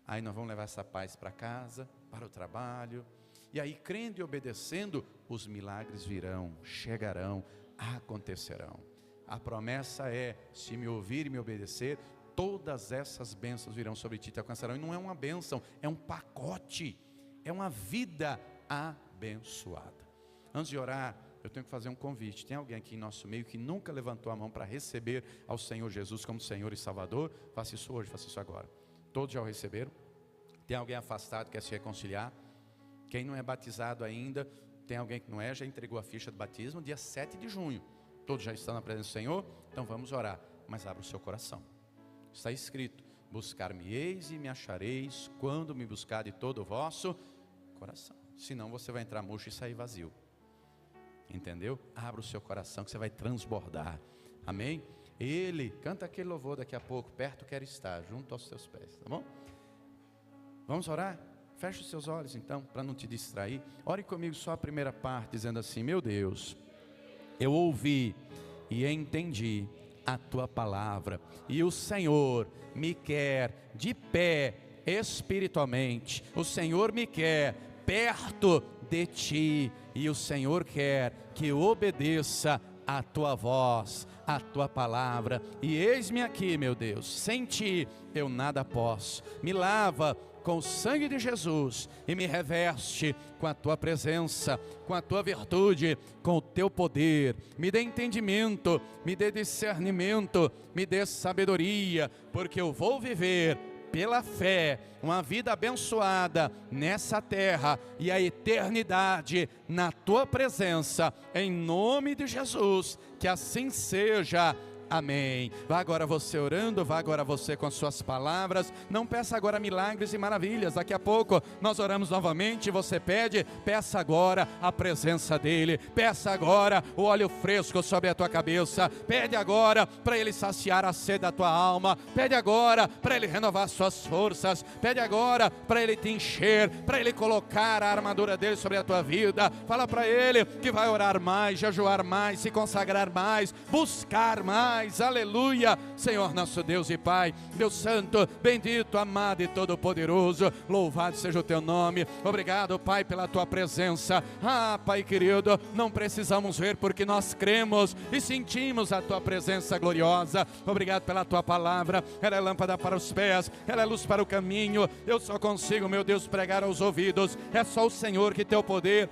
Aí nós vamos levar essa paz para casa, para o trabalho. E aí, crendo e obedecendo, os milagres virão, chegarão, acontecerão. A promessa é, se me ouvir e me obedecer, todas essas bênçãos virão sobre ti e te alcançarão. E não é uma bênção, é um pacote, é uma vida abençoada. Antes de orar, eu tenho que fazer um convite. Tem alguém aqui em nosso meio que nunca levantou a mão para receber ao Senhor Jesus como Senhor e Salvador? Faça isso hoje, faça isso agora. Todos já o receberam? Tem alguém afastado que quer se reconciliar? Quem não é batizado ainda, tem alguém que não é, já entregou a ficha de batismo, dia 7 de junho. Todos já estão na presença do Senhor? Então vamos orar, mas abra o seu coração. Está escrito, buscar-me-eis e me achareis, quando me buscar de todo o vosso coração. Senão você vai entrar murcho e sair vazio. Entendeu? Abra o seu coração que você vai transbordar. Amém? Ele, canta aquele louvor daqui a pouco, perto quero estar, junto aos teus pés, tá bom? Vamos orar? Feche os seus olhos então, para não te distrair. Ore comigo só a primeira parte, dizendo assim: meu Deus, eu ouvi e entendi a tua palavra, e o Senhor me quer de pé espiritualmente, o Senhor me quer perto de ti, e o Senhor quer que eu obedeça a tua voz, a tua palavra. E eis-me aqui, meu Deus, sem ti eu nada posso. Me lava com o sangue de Jesus e me reveste com a tua presença, com a tua virtude, com o teu poder. Me dê entendimento, me dê discernimento, me dê sabedoria, porque eu vou viver pela fé uma vida abençoada nessa terra e a eternidade na tua presença, em nome de Jesus, que assim seja. Amém. Vá agora você orando, vá agora você com as suas palavras. Não peça agora milagres e maravilhas. Daqui a pouco nós oramos novamente. Você pede, peça agora a presença dele. Peça agora o óleo fresco sobre a tua cabeça. Pede agora para ele saciar a sede da tua alma. Pede agora para ele renovar suas forças. Pede agora para ele te encher, para ele colocar a armadura dele sobre a tua vida. Fala para ele que vai orar mais, jejuar mais, se consagrar mais, buscar mais. Aleluia, Senhor nosso Deus e Pai, Deus Santo, bendito, amado e todo-poderoso, louvado seja o teu nome. Obrigado, Pai, pela tua presença. Pai querido, não precisamos ver porque nós cremos e sentimos a tua presença gloriosa. Obrigado pela tua palavra, ela é lâmpada para os pés, ela é luz para o caminho. Eu só consigo, meu Deus, pregar aos ouvidos. É só o Senhor que tem o poder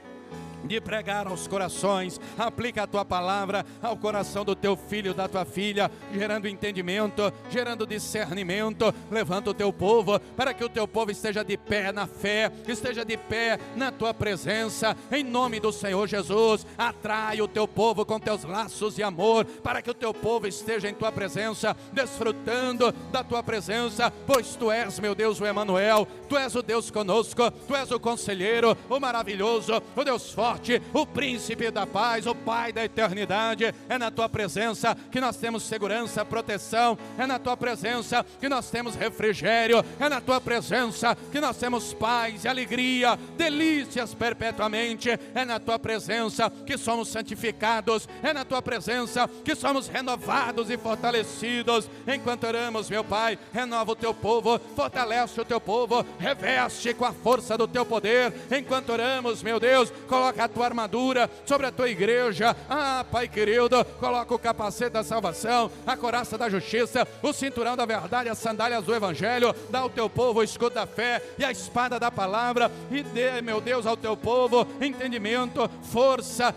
de pregar aos corações. Aplica a tua palavra ao coração do teu filho, da tua filha, gerando entendimento, gerando discernimento. Levanta o teu povo, para que o teu povo esteja de pé na fé, esteja de pé na tua presença, em nome do Senhor Jesus. Atrai o teu povo com teus laços de amor, para que o teu povo esteja em tua presença, desfrutando da tua presença, pois tu és, meu Deus, o Emanuel, tu és o Deus conosco, tu és o conselheiro, o maravilhoso, o Deus forte, o príncipe da paz, o Pai da eternidade. É na tua presença que nós temos segurança, proteção. É na tua presença que nós temos refrigério. É na tua presença que nós temos paz e alegria, delícias perpetuamente. É na tua presença que somos santificados. É na tua presença que somos renovados e fortalecidos. Enquanto oramos, meu Pai, renova o teu povo, fortalece o teu povo, reveste com a força do teu poder. Enquanto oramos, meu Deus, coloca coloca a tua armadura sobre a tua igreja. Ah, Pai querido, coloca o capacete da salvação, a couraça da justiça, o cinturão da verdade, as sandálias do evangelho. Dá ao teu povo o escudo da fé e a espada da palavra, e dê, meu Deus, ao teu povo entendimento, força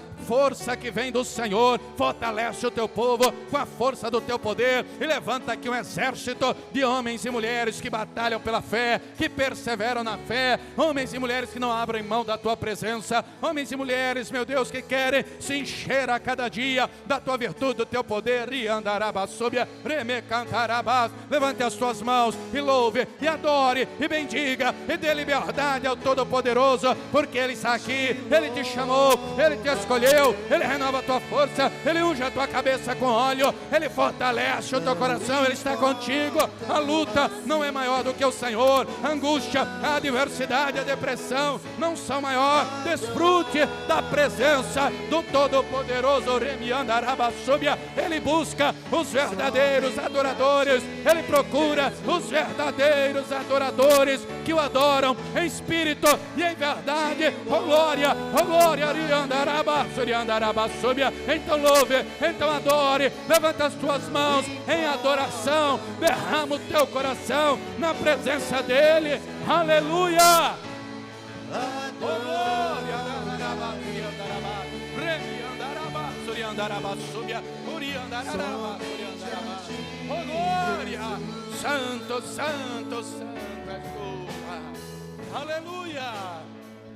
que vem do Senhor. Fortalece o teu povo com a força do teu poder, e levanta aqui um exército de homens e mulheres que batalham pela fé, que perseveram na fé, homens e mulheres que não abrem mão da tua presença, homens e mulheres, meu Deus, que querem se encher a cada dia da tua virtude, do teu poder. Levante as tuas mãos e louve, e adore, e bendiga, e dê liberdade ao Todo-Poderoso, porque Ele está aqui, Ele te chamou, Ele te escolheu, Ele renova a tua força, Ele unge a tua cabeça com óleo, Ele fortalece o teu coração, Ele está contigo. A luta não é maior do que o Senhor, a angústia, a adversidade, a depressão não são maior. Desfrute da presença do Todo-Poderoso. Ele busca os verdadeiros adoradores, Ele procura os verdadeiros adoradores que o adoram em espírito e em verdade. Oh glória, então louve, então adore, levanta as tuas mãos em adoração, derrama o teu coração na presença dEle. Aleluia! Oh glória! Oh glória! Santo, santo, santo és tu. Aleluia!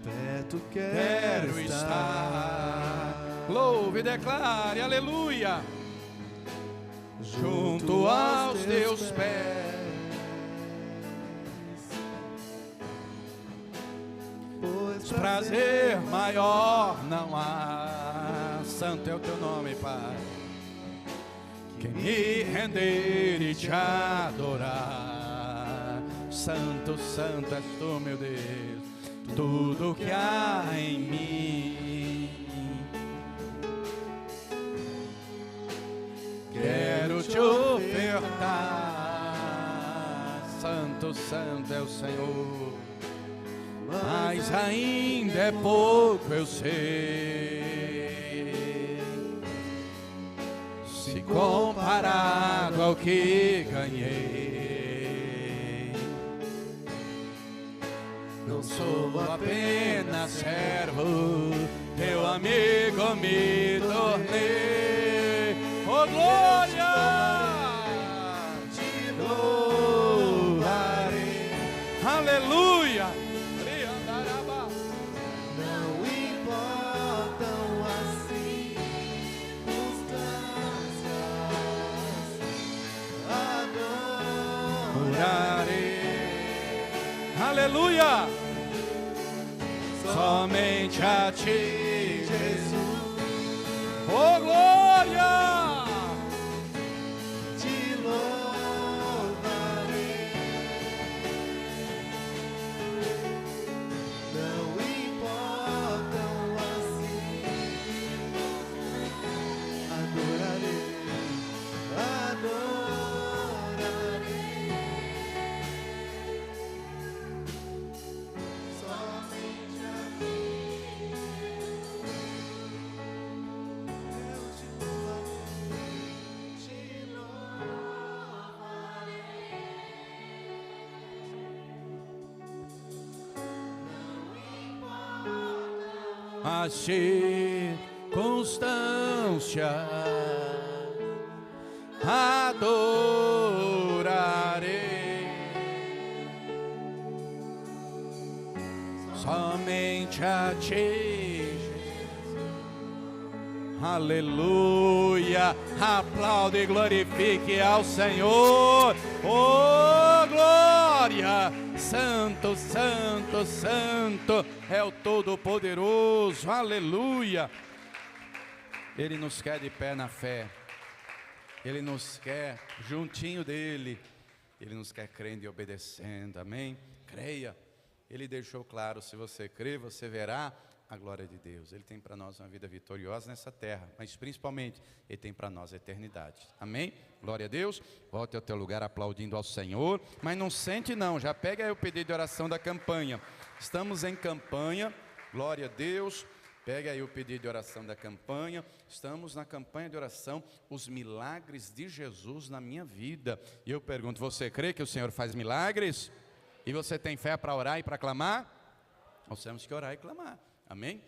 Perto Quero estar. Louve e declare, aleluia. Junto aos teus pés, pois prazer maior não há. Santo é o teu nome, Pai, que me render e te adorar. Santo, santo és tu, meu Deus. Tudo que há em mim, quero te ofertar. Santo, santo é o Senhor, mas ainda é pouco, eu sei, se comparado ao que ganhei. Não sou apenas servo, teu amigo me tornei. Oh glória! Te louvarei. Aleluia! não importam as circunstâncias, Adorarei. Aleluia! Somente a ti, Jesus. Oh glória! te louvarei. Não importam as circunstâncias, adorarei, adorarei. Somente a ti, eu te As circunstâncias adorarei, somente a ti, aleluia. Aplaude e glorifique ao Senhor. Oh glória! Santo, santo, santo é o Todo-Poderoso, aleluia. Ele nos quer de pé na fé, Ele nos quer juntinho dEle, Ele nos quer crendo e obedecendo, amém? Creia, Ele deixou claro, se você crer, você verá a glória de Deus. Ele tem para nós uma vida vitoriosa nessa terra, mas principalmente Ele tem para nós a eternidade, amém? Glória a Deus. Volte ao teu lugar aplaudindo ao Senhor, mas não sente não, já pega aí o pedido de oração da campanha. Estamos em campanha, glória a Deus, Pega aí o pedido de oração da campanha. Estamos na campanha de oração, os milagres de Jesus na minha vida. E eu pergunto, você crê que o Senhor faz milagres? E você tem fé para orar e para clamar? Nós temos que orar e clamar, amém?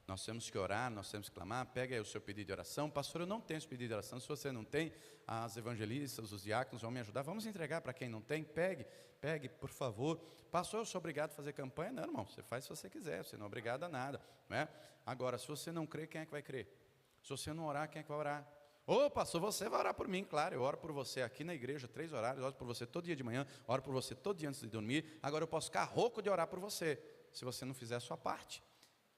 Nós temos que orar, nós temos que clamar. Pega aí o seu pedido de oração. Pastor, eu não tenho esse pedido de oração. Se você não tem, as evangelistas, os diáconos vão me ajudar. Vamos entregar para quem não tem. Pegue, por favor. Pastor, eu sou obrigado a fazer campanha? Não, irmão, você faz se você quiser, você não é obrigado a nada, não é? Agora, se você não crer, quem é que vai crer? Se você não orar, quem é que vai orar? Ô, pastor, você vai orar por mim, claro, eu oro por você aqui na igreja, 3 horários, oro por você todo dia de manhã, oro por você todo dia antes de dormir. Agora eu posso ficar rouco de orar por você. Se você não fizer a sua parte,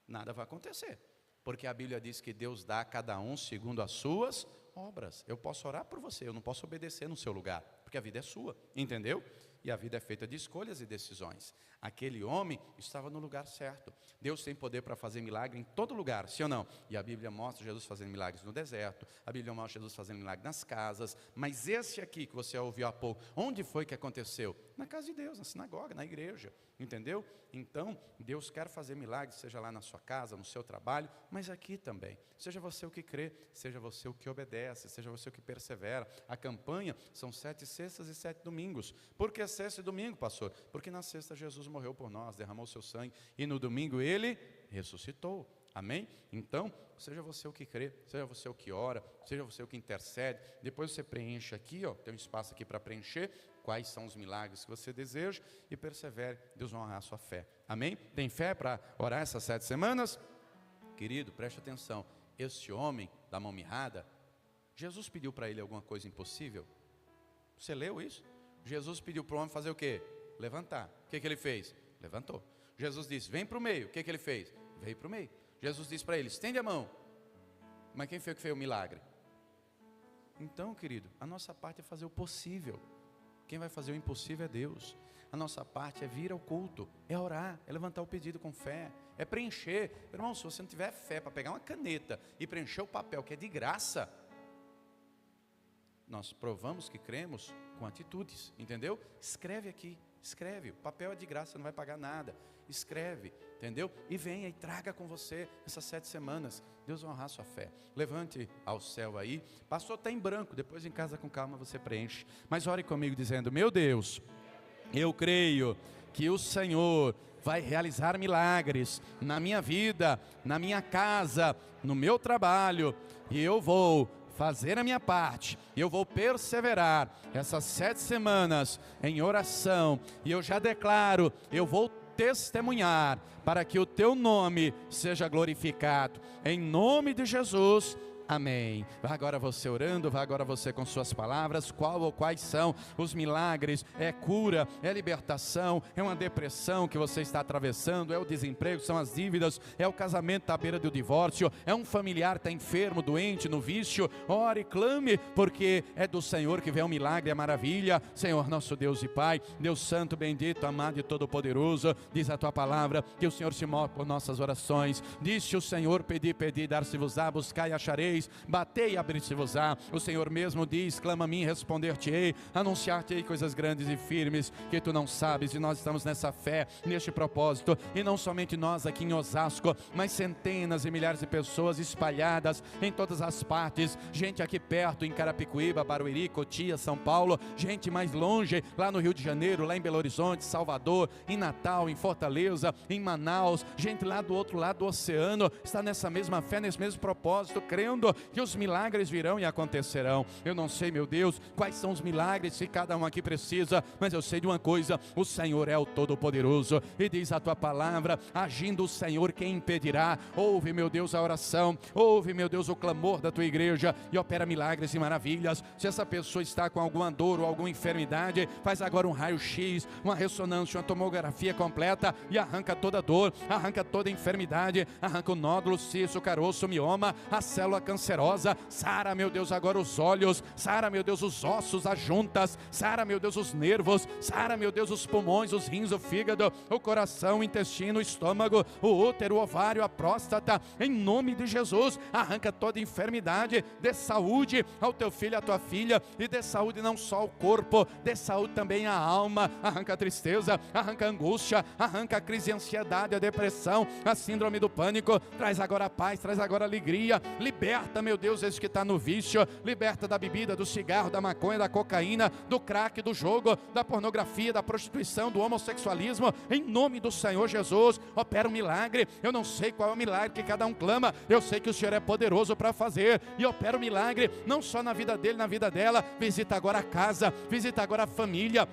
nada vai acontecer, porque a Bíblia diz que Deus dá a cada um segundo as suas obras. Eu posso orar por você, eu não posso obedecer no seu lugar, porque a vida é sua, entendeu? E a vida é feita de escolhas e decisões. Aquele homem estava no lugar certo. Deus tem poder para fazer milagre em todo lugar, sim ou não? E a Bíblia mostra Jesus fazendo milagres no deserto, a Bíblia mostra Jesus fazendo milagres nas casas, mas esse aqui que você ouviu há pouco, onde foi que aconteceu? Na casa de Deus, na sinagoga, na igreja, entendeu? Então, Deus quer fazer milagres, seja lá na sua casa, no seu trabalho, mas aqui também. Seja você o que crê, seja você o que obedece, seja você o que persevera. A campanha são 7 sextas e 7 domingos. Por que sexta e domingo, pastor? Porque na sexta Jesus morreu por nós, derramou seu sangue, e no domingo ele ressuscitou. Amém? Então, seja você o que crê, seja você o que ora, seja você o que intercede. Depois você preenche aqui, ó, tem um espaço aqui para preencher quais são os milagres que você deseja e persevere, Deus vai honrar a sua fé. Amém? Tem fé para orar essas 7 semanas? Querido, preste atenção, esse homem da mão mirrada, Jesus pediu para ele alguma coisa impossível? Você leu isso? Jesus pediu para o homem fazer o quê? Levantar. O que ele fez? Levantou. Jesus disse, vem para o meio. O que ele fez? Veio para o meio. Jesus disse para ele, estende a mão. Mas quem foi que fez o milagre? Então, querido, a nossa parte é fazer o possível. Quem vai fazer o impossível é Deus. A nossa parte é vir ao culto, é orar, é levantar o pedido com fé, é preencher. Irmão, se você não tiver fé para pegar uma caneta e preencher o papel que é de graça, nós provamos que cremos com atitudes, entendeu? Escreve aqui, escreve, o papel é de graça, não vai pagar nada. Escreve, entendeu? E venha e traga com você essas 7 semanas. Deus vai honrar a sua fé. Levante ao céu aí. Pastor, está em branco, depois em casa com calma você preenche. Mas ore comigo dizendo, meu Deus, eu creio que o Senhor vai realizar milagres na minha vida, na minha casa, no meu trabalho. E eu vou fazer a minha parte, e eu vou perseverar essas 7 semanas em oração. E eu já declaro, eu vou testemunhar para que o teu nome seja glorificado, em nome de Jesus, amém. Vai agora você orando, vai agora você com suas palavras, qual ou quais são os milagres? É cura, é libertação, é uma depressão que você está atravessando, é o desemprego, são as dívidas, é o casamento à beira do divórcio, é um familiar que está enfermo, doente, no vício. Ore, clame, porque é do Senhor que vem o milagre, a maravilha. Senhor nosso Deus e Pai, Deus santo, bendito, amado e todo-poderoso, diz a tua palavra que o Senhor se move por nossas orações. Disse o Senhor, pedi, dar-se-vos-á, buscai e achareis, batei e abrir-se-vos-á. O Senhor mesmo diz, clama a mim, responder-te-ei, anunciar-te-ei coisas grandes e firmes que tu não sabes. E nós estamos nessa fé, neste propósito, e não somente nós aqui em Osasco, mas centenas e milhares de pessoas espalhadas em todas as partes, gente aqui perto em Carapicuíba, Barueri, Cotia, São Paulo, gente mais longe, lá no Rio de Janeiro, lá em Belo Horizonte, Salvador, em Natal, em Fortaleza, em Manaus, gente lá do outro lado do oceano, está nessa mesma fé, nesse mesmo propósito, crendo que os milagres virão e acontecerão. Eu não sei, meu Deus, quais são os milagres que cada um aqui precisa, mas eu sei de uma coisa, o Senhor é o Todo-Poderoso, e diz a tua palavra, agindo o Senhor, quem impedirá? Ouve, meu Deus, a oração, ouve, meu Deus, o clamor da tua igreja, e opera milagres e maravilhas. Se essa pessoa está com alguma dor ou alguma enfermidade, faz agora um raio-x, uma ressonância, uma tomografia completa, e arranca toda dor, arranca toda enfermidade, arranca o nódulo, cisto, caroço, mioma, a célula cancerosa, cancerosa. Sara, meu Deus, agora os olhos. Sara, meu Deus, os ossos, as juntas. Sara, meu Deus, os nervos. Sara, meu Deus, os pulmões, os rins, o fígado, o coração, o intestino, o estômago, o útero, o ovário, a próstata. Em nome de Jesus, arranca toda enfermidade. Dê saúde ao teu filho, à tua filha. E dê saúde não só ao corpo, dê saúde também à alma. Arranca a tristeza, arranca a angústia, arranca a crise de ansiedade, a depressão, a síndrome do pânico. Traz agora a paz, traz agora a alegria. Liberta, meu Deus, esse que está no vício. Liberta da bebida, do cigarro, da maconha, da cocaína, do crack, do jogo, da pornografia, da prostituição, do homossexualismo. Em nome do Senhor Jesus, opera um milagre. Eu não sei qual é o milagre que cada um clama. Eu sei que o Senhor é poderoso para fazer. E opera um milagre, não só na vida dele, na vida dela. Visita agora a casa, visita agora a família,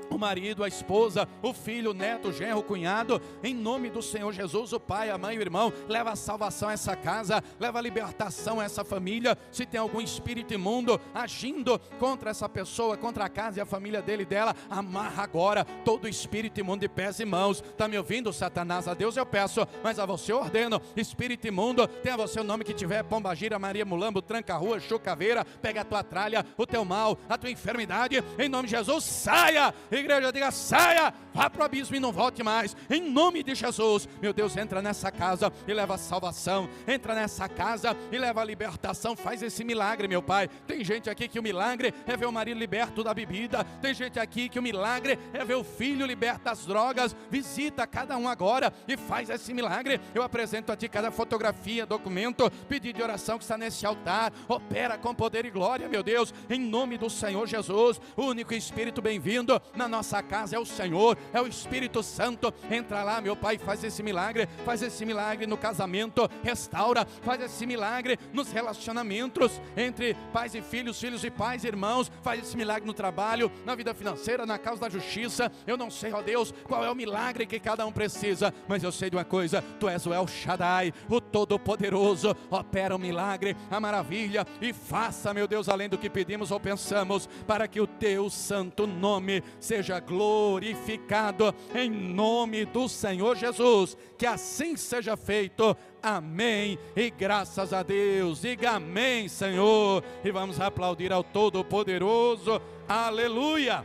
o marido, a esposa, o filho, o neto, o genro, o cunhado. Em nome do Senhor Jesus, o pai, a mãe, o irmão. Leva a salvação a essa casa, leva a libertação a essa família. Se tem algum espírito imundo agindo contra essa pessoa, contra a casa e a família dele e dela, amarra agora todo espírito imundo de pés e mãos. Está me ouvindo, Satanás? A Deus eu peço, mas a você eu ordeno. Espírito imundo, tenha você o nome que tiver: Pombagira, Maria, Mulambo, Tranca-Rua, Chucaveira. Pega a tua tralha, o teu mal, a tua enfermidade. Em nome de Jesus, saia! Igreja, diga: saia, vá para o abismo e não volte mais. Em nome de Jesus, meu Deus, entra nessa casa e leva a salvação. Entra nessa casa e leva a libertação. Faz esse milagre, meu Pai. Tem gente aqui que o milagre é ver o marido liberto da bebida. Tem gente aqui que o milagre é ver o filho liberto das drogas. Visita cada um agora e faz esse milagre. Eu apresento a ti cada fotografia, documento, pedido de oração que está nesse altar. Opera com poder e glória, meu Deus, em nome do Senhor Jesus. O único Espírito bem-vindo na nossa casa é o Senhor, é o Espírito Santo. Entra lá, meu Pai, faz esse milagre no casamento, restaura, faz esse milagre nos relacionamentos entre pais e filhos, filhos e pais, irmãos. Faz esse milagre no trabalho, na vida financeira, na causa da justiça. Eu não sei, ó Deus, qual é o milagre que cada um precisa, mas eu sei de uma coisa: Tu és o El Shaddai, o Todo-Poderoso. Opera o milagre, a maravilha, e faça, meu Deus, além do que pedimos ou pensamos, para que o Teu santo nome seja glorificado, em nome do Senhor Jesus. Que assim seja feito. Amém. E graças a Deus. Diga amém, Senhor. E vamos aplaudir ao Todo-Poderoso. Aleluia.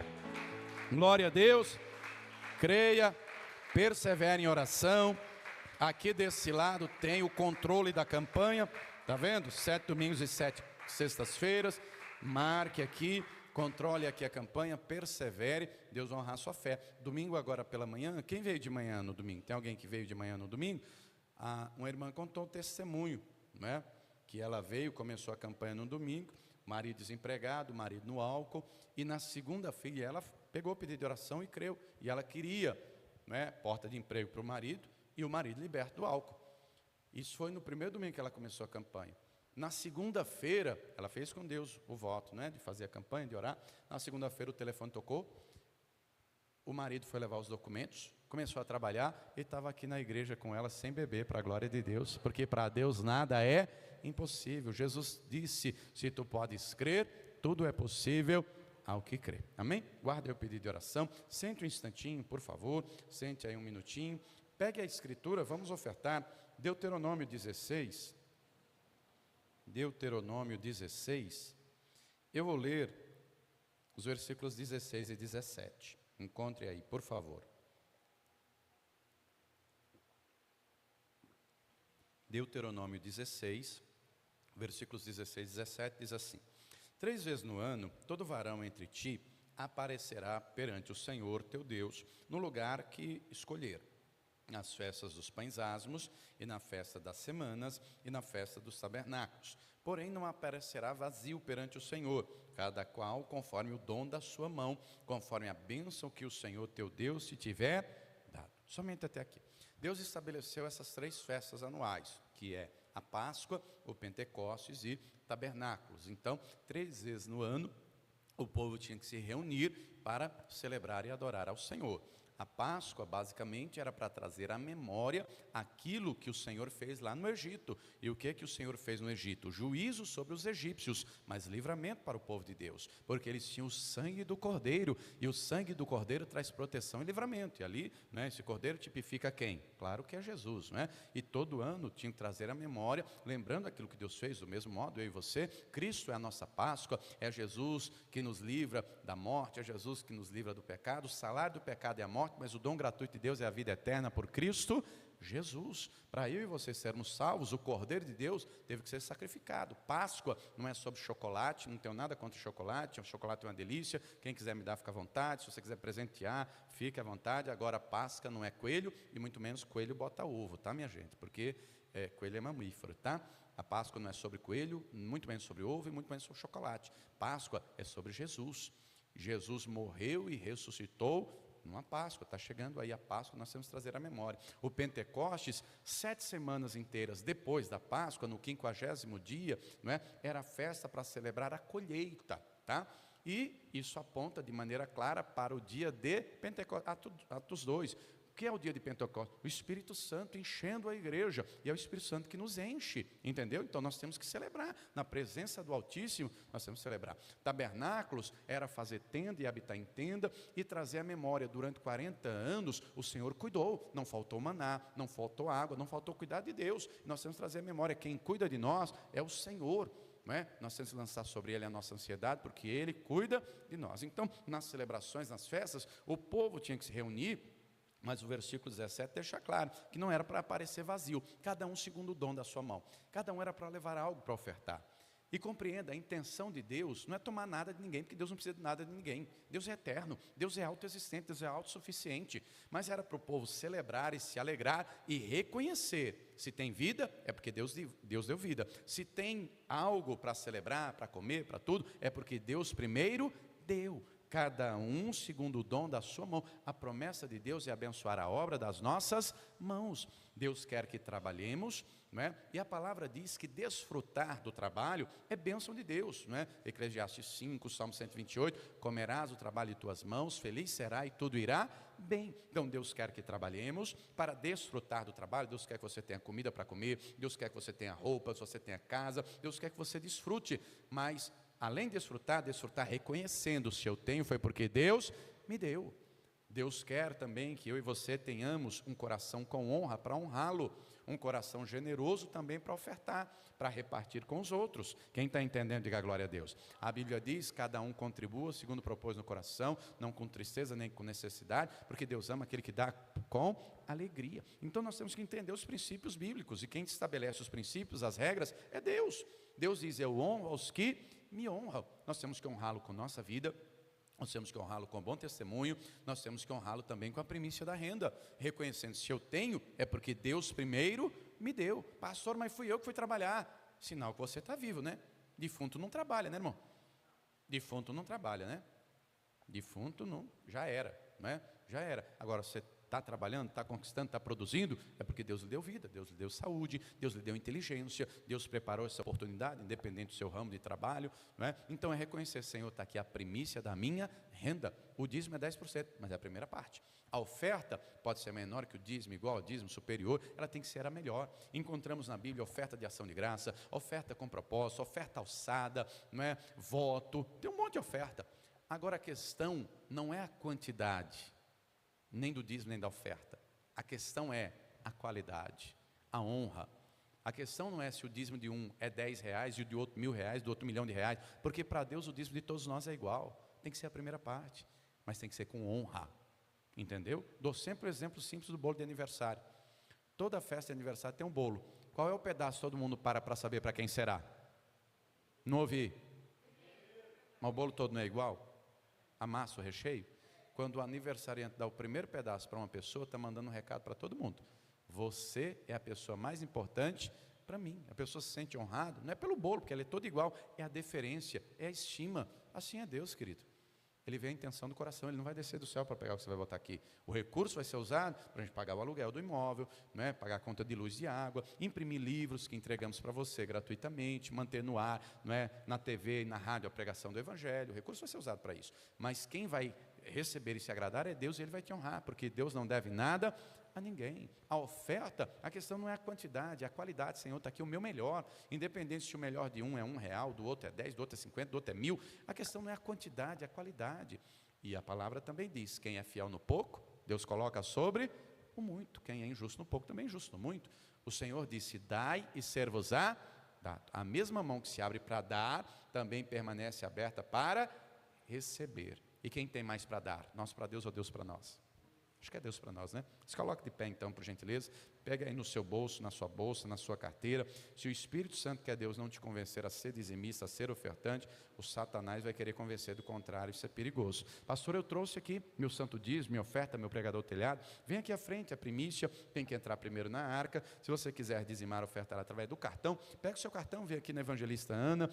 Glória a Deus. Creia, persevere em oração. Aqui desse lado tem o controle da campanha. Tá vendo? 7 domingos e 7 sextas-feiras. Marque aqui. Controle aqui a campanha, persevere, Deus vai honrar a sua fé. Domingo agora pela manhã, quem veio de manhã no domingo? Tem alguém que veio de manhã no domingo? Uma irmã contou um testemunho, né? Que ela veio, começou a campanha no domingo, marido desempregado, marido no álcool, e na segunda-feira ela pegou o pedido de oração e creu, e ela queria, né, porta de emprego para o marido, e o marido liberto do álcool. Isso foi no primeiro domingo que ela começou a campanha. Na segunda-feira, ela fez com Deus o voto, né, de fazer a campanha, de orar. Na segunda-feira o telefone tocou, o marido foi levar os documentos, começou a trabalhar e estava aqui na igreja com ela sem beber, para a glória de Deus, porque para Deus nada é impossível. Jesus disse: se tu podes crer, tudo é possível ao que crê. Amém? Guarde o pedido de oração, sente um instantinho, por favor, sente aí um minutinho, pegue a escritura, vamos ofertar. Deuteronômio 16, Deuteronômio 16, eu vou ler os versículos 16 e 17, encontre aí, por favor. Deuteronômio 16, versículos 16 e 17, diz assim: 3 vezes no ano, todo varão entre ti aparecerá perante o Senhor teu Deus, no lugar que escolher, nas festas dos pães asmos, e na festa das semanas, e na festa dos tabernáculos. Porém não aparecerá vazio perante o Senhor, cada qual conforme o dom da sua mão, conforme a bênção que o Senhor teu Deus te tiver dado. Somente até aqui. Deus estabeleceu essas 3 festas anuais, que é a Páscoa, o Pentecostes e tabernáculos. Então, 3 vezes no ano, o povo tinha que se reunir para celebrar e adorar ao Senhor. A Páscoa, basicamente, era para trazer à memória aquilo que o Senhor fez lá no Egito. E o que o Senhor fez no Egito? Juízo sobre os egípcios, mas livramento para o povo de Deus, porque eles tinham o sangue do Cordeiro, e o sangue do Cordeiro traz proteção e livramento. E ali, né, esse Cordeiro tipifica quem? Claro que é Jesus, né? E todo ano tinha que trazer à memória, lembrando aquilo que Deus fez, do mesmo modo, eu e você. Cristo é a nossa Páscoa, é Jesus que nos livra da morte, é Jesus que nos livra do pecado. O salário do pecado é a morte, mas o dom gratuito de Deus é a vida eterna por Cristo Jesus. Para eu e você sermos salvos, o Cordeiro de Deus teve que ser sacrificado. Páscoa não é sobre chocolate, não tenho nada contra chocolate, o chocolate é uma delícia, quem quiser me dar, fica à vontade, se você quiser presentear, fique à vontade. Agora, Páscoa não é coelho, e muito menos coelho bota ovo, tá, minha gente? Porque coelho é mamífero, tá? A Páscoa não é sobre coelho, muito menos sobre ovo e muito menos sobre chocolate. Páscoa é sobre Jesus. Jesus morreu e ressuscitou numa Páscoa. Está chegando aí a Páscoa, nós temos que trazer a memória. O Pentecostes, 7 semanas inteiras depois da Páscoa, no 50º dia, não é? Era a festa para celebrar a colheita, tá? E isso aponta de maneira clara para o dia de Pentecostes, Atos 2. O que é o dia de Pentecostes? O Espírito Santo enchendo a igreja, e é o Espírito Santo que nos enche, entendeu? Então nós temos que celebrar, na presença do Altíssimo, nós temos que celebrar. Tabernáculos era fazer tenda e habitar em tenda, e trazer a memória. Durante 40 anos, o Senhor cuidou, não faltou maná, não faltou água, não faltou cuidar de Deus. Nós temos que trazer a memória, quem cuida de nós é o Senhor. Não é? Nós temos que lançar sobre Ele a nossa ansiedade, porque Ele cuida de nós. Então, nas celebrações, nas festas, o povo tinha que se reunir, mas o versículo 17 deixa claro que não era para aparecer vazio, cada um segundo o dom da sua mão, cada um era para levar algo para ofertar. E compreenda, a intenção de Deus não é tomar nada de ninguém, porque Deus não precisa de nada de ninguém. Deus é eterno, Deus é autoexistente, Deus é autossuficiente. Mas era para o povo celebrar e se alegrar e reconhecer: se tem vida, é porque Deus deu vida. Se tem algo para celebrar, para comer, para tudo, é porque Deus primeiro deu. Cada um segundo o dom da sua mão. A promessa de Deus é abençoar a obra das nossas mãos. Deus quer que trabalhemos, não é? E a palavra diz que desfrutar do trabalho é bênção de Deus, não é? Eclesiastes 5, Salmo 128, comerás o trabalho de tuas mãos, feliz será e tudo irá bem. Então Deus quer que trabalhemos para desfrutar do trabalho. Deus quer que você tenha comida para comer, Deus quer que você tenha roupa, que você tenha casa, Deus quer que você desfrute, mas além de desfrutar reconhecendo: se eu tenho, foi porque Deus me deu. Deus quer também que eu e você tenhamos um coração com honra para honrá-lo, um coração generoso também para ofertar, para repartir com os outros. Quem está entendendo, diga glória a Deus. A Bíblia diz: cada um contribua segundo propôs no coração, não com tristeza nem com necessidade, porque Deus ama aquele que dá com alegria. Então nós temos que entender os princípios bíblicos, e quem estabelece os princípios, as regras, é Deus. Deus diz: eu honro aos que me honram. Nós temos que honrá-lo com nossa vida, nós temos que honrá-lo com bom testemunho, nós temos que honrá-lo também com a primícia da renda, reconhecendo: se eu tenho, é porque Deus primeiro me deu. Pastor, mas fui eu que fui trabalhar. Sinal que você está vivo, né? Defunto não trabalha, né, irmão? Defunto não trabalha, né? Defunto não, já era, né? Já era. Agora, você está trabalhando, está conquistando, está produzindo, é porque Deus lhe deu vida, Deus lhe deu saúde, Deus lhe deu inteligência, Deus preparou essa oportunidade, independente do seu ramo de trabalho, não é? Então é reconhecer: Senhor, está aqui a primícia da minha renda. O dízimo é 10%, mas é a primeira parte. A oferta pode ser menor que o dízimo, igual ao dízimo, superior, ela tem que ser a melhor. Encontramos na Bíblia oferta de ação de graça, oferta com propósito, oferta alçada, não é? Voto, tem um monte de oferta. Agora a questão não é a quantidade, nem do dízimo, nem da oferta. A questão é a qualidade, a honra. A questão não é se o dízimo de um é R$10 e o de outro R$1.000, do outro R$1.000.000, porque para Deus o dízimo de todos nós é igual. Tem que ser a primeira parte, mas tem que ser com honra, entendeu? Dou sempre o exemplo simples do bolo de aniversário. Toda festa de aniversário tem um bolo. Qual é o pedaço que todo mundo para saber para quem será? Não ouvi. Mas o bolo todo não é igual? A massa, o recheio? Quando o aniversariante dá o primeiro pedaço para uma pessoa, está mandando um recado para todo mundo: você é a pessoa mais importante para mim. A pessoa se sente honrada, não é pelo bolo, porque ela é toda igual, é a deferência, é a estima. Assim é Deus, querido. Ele vê a intenção do coração, Ele não vai descer do céu para pegar o que você vai botar aqui. O recurso vai ser usado para a gente pagar o aluguel do imóvel, não é? Pagar a conta de luz e água, imprimir livros que entregamos para você gratuitamente, manter no ar, não é? Na TV e na rádio a pregação do Evangelho. O recurso vai ser usado para isso. Mas quem vai receber e se agradar é Deus, e Ele vai te honrar, porque Deus não deve nada a ninguém. A oferta, a questão não é a quantidade, é a qualidade. Senhor, está aqui o meu melhor, independente se o melhor de um é R$1, do outro é 10, do outro é 50, do outro é 1000, a questão não é a quantidade, é a qualidade. E a palavra também diz, quem é fiel no pouco, Deus coloca sobre o muito. Quem é injusto no pouco, também é injusto no muito. O Senhor disse, dai e ser-vos-á dado. A mesma mão que se abre para dar, também permanece aberta para receber. E quem tem mais para dar? Nós para Deus ou Deus para nós? Acho que é Deus para nós, né? Se coloque de pé então, por gentileza. Pega aí no seu bolso, na sua bolsa, na sua carteira. Se o Espírito Santo, que é Deus, não te convencer a ser dizimista, a ser ofertante, o Satanás vai querer convencer do contrário. Isso é perigoso. Pastor, eu trouxe aqui meu santo dízimo, minha oferta, meu pregador telhado. Vem aqui à frente, a primícia. Tem que entrar primeiro na arca. Se você quiser dizimar, ofertar através do cartão, pega o seu cartão, vem aqui na Evangelista Ana,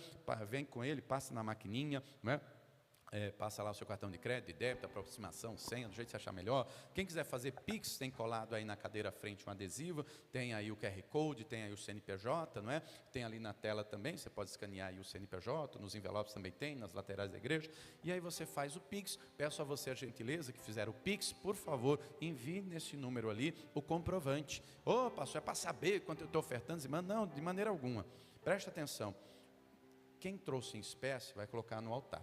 vem com ele, passa na maquininha, não é? Passa lá o seu cartão de crédito, de débito, aproximação, senha, do jeito que você achar melhor. Quem quiser fazer Pix, tem colado aí na cadeira à frente um adesivo, tem aí o QR Code, tem aí o CNPJ, não é? Tem ali na tela também, você pode escanear aí o CNPJ, nos envelopes também tem, nas laterais da igreja, e aí você faz o Pix. Peço a você a gentileza que fizer o Pix, por favor, envie nesse número ali o comprovante. Pastor, é para saber quanto eu estou ofertando? Não, de maneira alguma. Preste atenção, quem trouxe em espécie vai colocar no altar.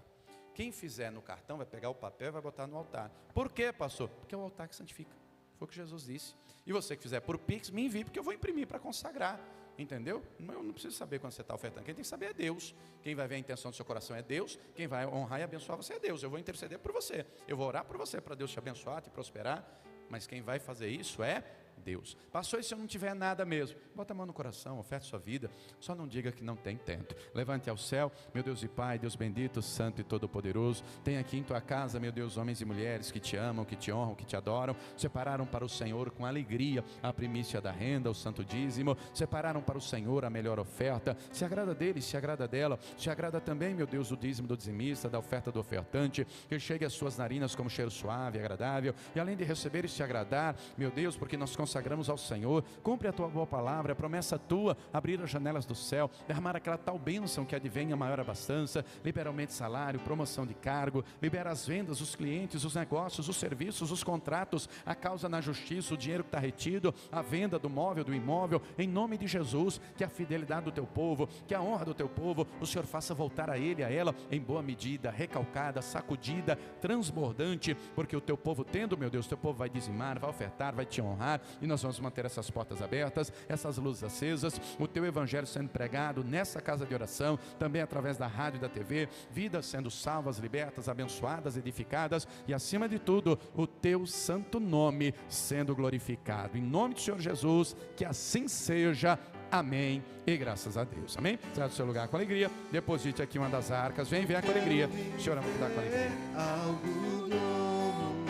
Quem fizer no cartão vai pegar o papel e vai botar no altar. Por quê, pastor? Porque é o altar que santifica. Foi o que Jesus disse. E você que fizer por Pix, me envie, porque eu vou imprimir para consagrar. Entendeu? Eu não preciso saber quando você está ofertando. Quem tem que saber é Deus. Quem vai ver a intenção do seu coração é Deus. Quem vai honrar e abençoar você é Deus. Eu vou interceder por você. Eu vou orar por você, para Deus te abençoar, te prosperar. Mas quem vai fazer isso é Deus. Pastor, e se eu não tiver nada mesmo? Bota a mão no coração, oferte sua vida. Só não diga que não tem tempo. Levante ao céu, meu Deus e Pai, Deus bendito, santo e todo-poderoso. Tem aqui em tua casa, meu Deus, homens e mulheres que te amam, que te honram, que te adoram. Separaram para o Senhor com alegria a primícia da renda, o santo dízimo. Separaram para o Senhor a melhor oferta. Se agrada dele, se agrada dela. Se agrada também, meu Deus, o dízimo do dizimista, da oferta do ofertante. Que chegue às suas narinas como cheiro suave e agradável. E além de receber e se agradar, meu Deus, porque nós consagramos ao Senhor, cumpre a tua boa palavra, a promessa tua, abrir as janelas do céu, derramar aquela tal bênção que advém a maior abastança, libera aumento de salário, promoção de cargo, libera as vendas, os clientes, os negócios, os serviços, os contratos, a causa na justiça, o dinheiro que está retido, a venda do móvel, do imóvel, em nome de Jesus, que a fidelidade do teu povo, que a honra do teu povo, o Senhor faça voltar a ele, a ela, em boa medida, recalcada, sacudida, transbordante, porque o teu povo tendo, meu Deus, o teu povo vai dizimar, vai ofertar, vai te honrar, e nós vamos manter essas portas abertas, essas luzes acesas, o teu evangelho sendo pregado nessa casa de oração, também através da rádio e da TV, vidas sendo salvas, libertas, abençoadas, edificadas, e acima de tudo, o teu santo nome sendo glorificado, em nome do Senhor Jesus, que assim seja, amém, e graças a Deus, amém? Sai do seu lugar com alegria, deposite aqui uma das arcas, vem com alegria, o Senhor vai dar com alegria. Algo novo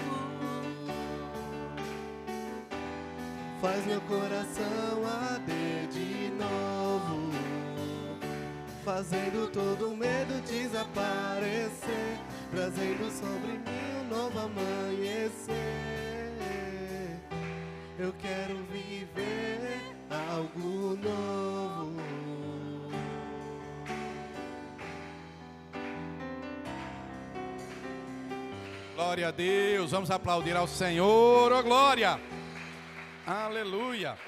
faz meu coração arder de novo, fazendo todo medo desaparecer, trazendo sobre mim um novo amanhecer. Eu quero viver algo novo. Glória a Deus, vamos aplaudir ao Senhor, ó glória. Aleluia.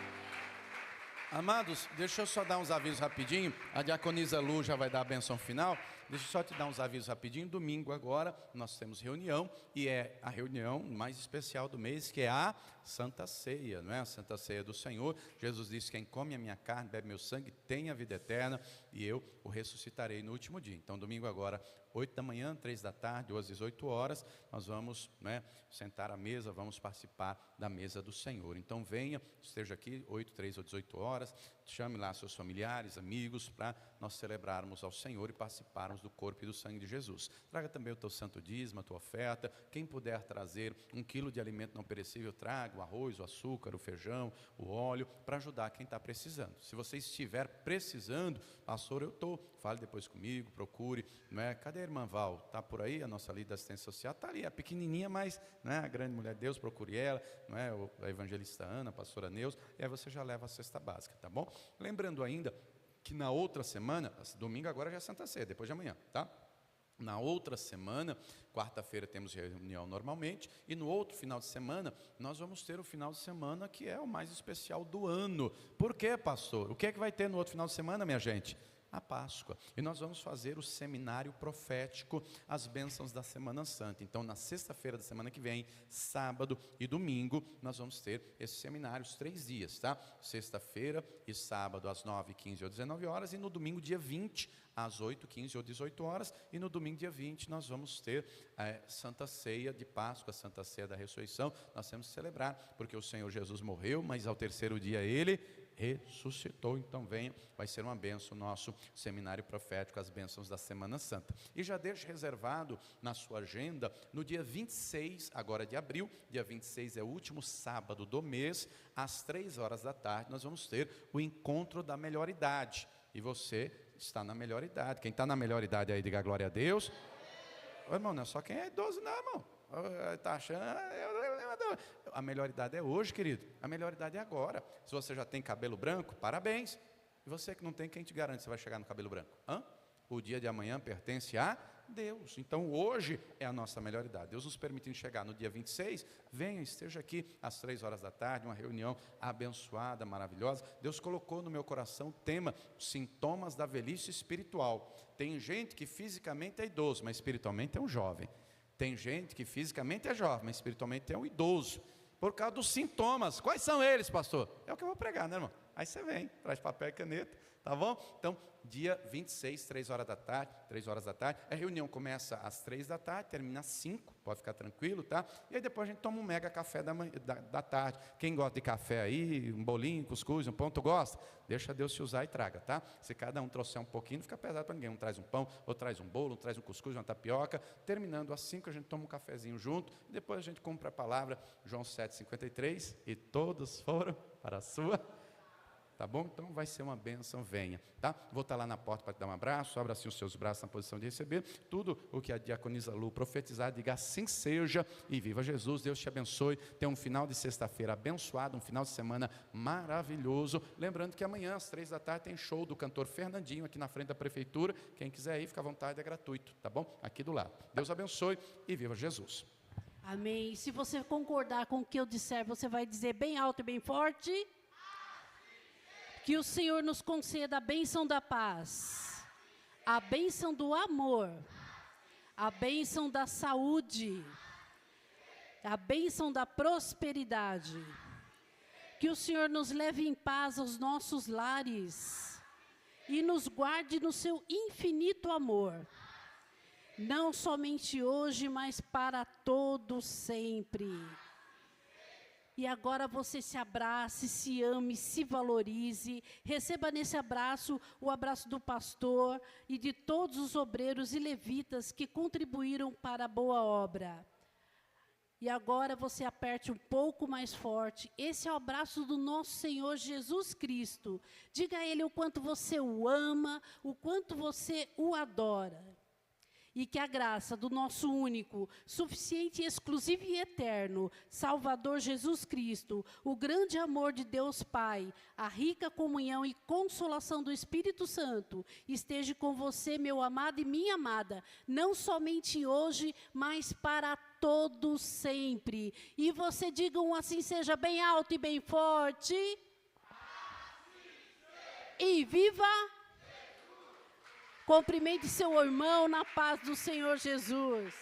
Amados, deixa eu só dar uns avisos rapidinho. A diaconisa Lu já vai dar a benção final. Deixa eu só te dar uns avisos rapidinho. Domingo agora nós temos reunião, e é a reunião mais especial do mês, que é a Santa Ceia, não é? A Santa Ceia do Senhor. Jesus disse: quem come a minha carne, bebe meu sangue, tem a vida eterna, e eu o ressuscitarei no último dia. Então domingo agora, 8 da manhã, 3 da tarde, ou às 18 horas, nós vamos, né, sentar à mesa, vamos participar da mesa do Senhor. Então venha, esteja aqui, 8, 3 ou 18 horas, chame lá seus familiares, amigos, para nós celebrarmos ao Senhor e participarmos do corpo e do sangue de Jesus. Traga também o teu santo dízimo, a tua oferta. Quem puder trazer 1 quilo de alimento não perecível, traga o arroz, o açúcar, o feijão, o óleo, para ajudar quem está precisando. Se você estiver precisando, pastor, eu estou, fale depois comigo, procure, não é? Cadê a irmã Val? Está por aí, a nossa líder da assistência social? Está ali, é pequenininha, mas, né, a grande mulher de Deus, procure ela, não é? A evangelista Ana, a pastora Neus, e aí você já leva a cesta básica, tá bom? Lembrando ainda que na outra semana, domingo agora já é Santa Ceia, depois de amanhã, tá? Na outra semana, quarta-feira temos reunião normalmente, e no outro final de semana, nós vamos ter o final de semana que é o mais especial do ano. Por quê, pastor? O que é que vai ter no outro final de semana, minha gente? A Páscoa. E nós vamos fazer o seminário profético, as bênçãos da Semana Santa. Então, na sexta-feira da semana que vem, sábado e domingo, nós vamos ter esses seminários 3 dias, tá? Sexta-feira e sábado, às 9, 15 ou 19 horas, e no domingo, dia 20, às 8, 15 ou 18 horas, e no domingo, dia 20, nós vamos ter Santa Ceia de Páscoa, Santa Ceia da Ressurreição. Nós temos que celebrar, porque o Senhor Jesus morreu, mas ao terceiro dia Ele ressuscitou. Então venha, vai ser uma bênção o nosso seminário profético, as bênçãos da Semana Santa. E já deixe reservado na sua agenda, no dia 26, agora de abril, dia 26 é o último sábado do mês, às 3 horas da tarde, nós vamos ter o encontro da melhor idade. E você está na melhor idade. Quem está na melhor idade aí, diga glória a Deus. Ô, irmão, não é só quem é idoso não, irmão. Está achando... A melhor idade é hoje, querido. A melhor idade é agora. Se você já tem cabelo branco, parabéns. E você que não tem, quem te garante que você vai chegar no cabelo branco? O dia de amanhã pertence a Deus. Então hoje é a nossa melhor idade. Deus nos permitindo chegar no dia 26, venha, esteja aqui às 3 horas da tarde, uma reunião abençoada, maravilhosa. Deus colocou no meu coração o tema, sintomas da velhice espiritual. Tem gente que fisicamente é idoso, mas espiritualmente é um jovem. Tem gente que fisicamente é jovem, mas espiritualmente é um idoso. Por causa dos sintomas. Quais são eles, pastor? É o que eu vou pregar, né, irmão? Aí você vem, traz papel e caneta, tá bom? Então, dia 26, 3 horas da tarde, a reunião começa às 3 da tarde, termina às 5, pode ficar tranquilo, tá? E aí depois a gente toma um mega café da tarde. Quem gosta de café aí, um bolinho, cuscuz, um pão, tu gosta? Deixa Deus te usar e traga, tá? Se cada um trouxer um pouquinho, não fica pesado para ninguém. Um traz um pão, outro traz um bolo, um traz um cuscuz, uma tapioca. Terminando às 5, a gente toma um cafezinho junto, e depois a gente cumpre a palavra, João 7,53, e todos foram para a sua... Tá bom? Então vai ser uma bênção, venha, tá? Vou estar lá na porta para te dar um abraço, abra assim os seus braços na posição de receber, tudo o que a diaconisa Lu profetizar, diga assim seja, e viva Jesus. Deus te abençoe, tenha um final de sexta-feira abençoado, um final de semana maravilhoso, lembrando que amanhã às 3 da tarde tem show do cantor Fernandinho aqui na frente da prefeitura, quem quiser ir, fica à vontade, é gratuito, tá bom? Aqui do lado. Deus abençoe e viva Jesus. Amém. Se você concordar com o que eu disser, você vai dizer bem alto e bem forte. Que o Senhor nos conceda a bênção da paz, a bênção do amor, a bênção da saúde, a bênção da prosperidade. Que o Senhor nos leve em paz aos nossos lares e nos guarde no seu infinito amor. Não somente hoje, mas para todo sempre. E agora você se abrace, se ame, se valorize, receba nesse abraço o abraço do pastor e de todos os obreiros e levitas que contribuíram para a boa obra. E agora você aperte um pouco mais forte, esse é o abraço do nosso Senhor Jesus Cristo. Diga a Ele o quanto você o ama, o quanto você o adora. E que a graça do nosso único, suficiente, exclusivo e eterno Salvador Jesus Cristo, o grande amor de Deus Pai, a rica comunhão e consolação do Espírito Santo, esteja com você, meu amado e minha amada, não somente hoje, mas para todo sempre. E você diga um assim seja bem alto e bem forte. E viva! Cumprimente seu irmão na paz do Senhor Jesus.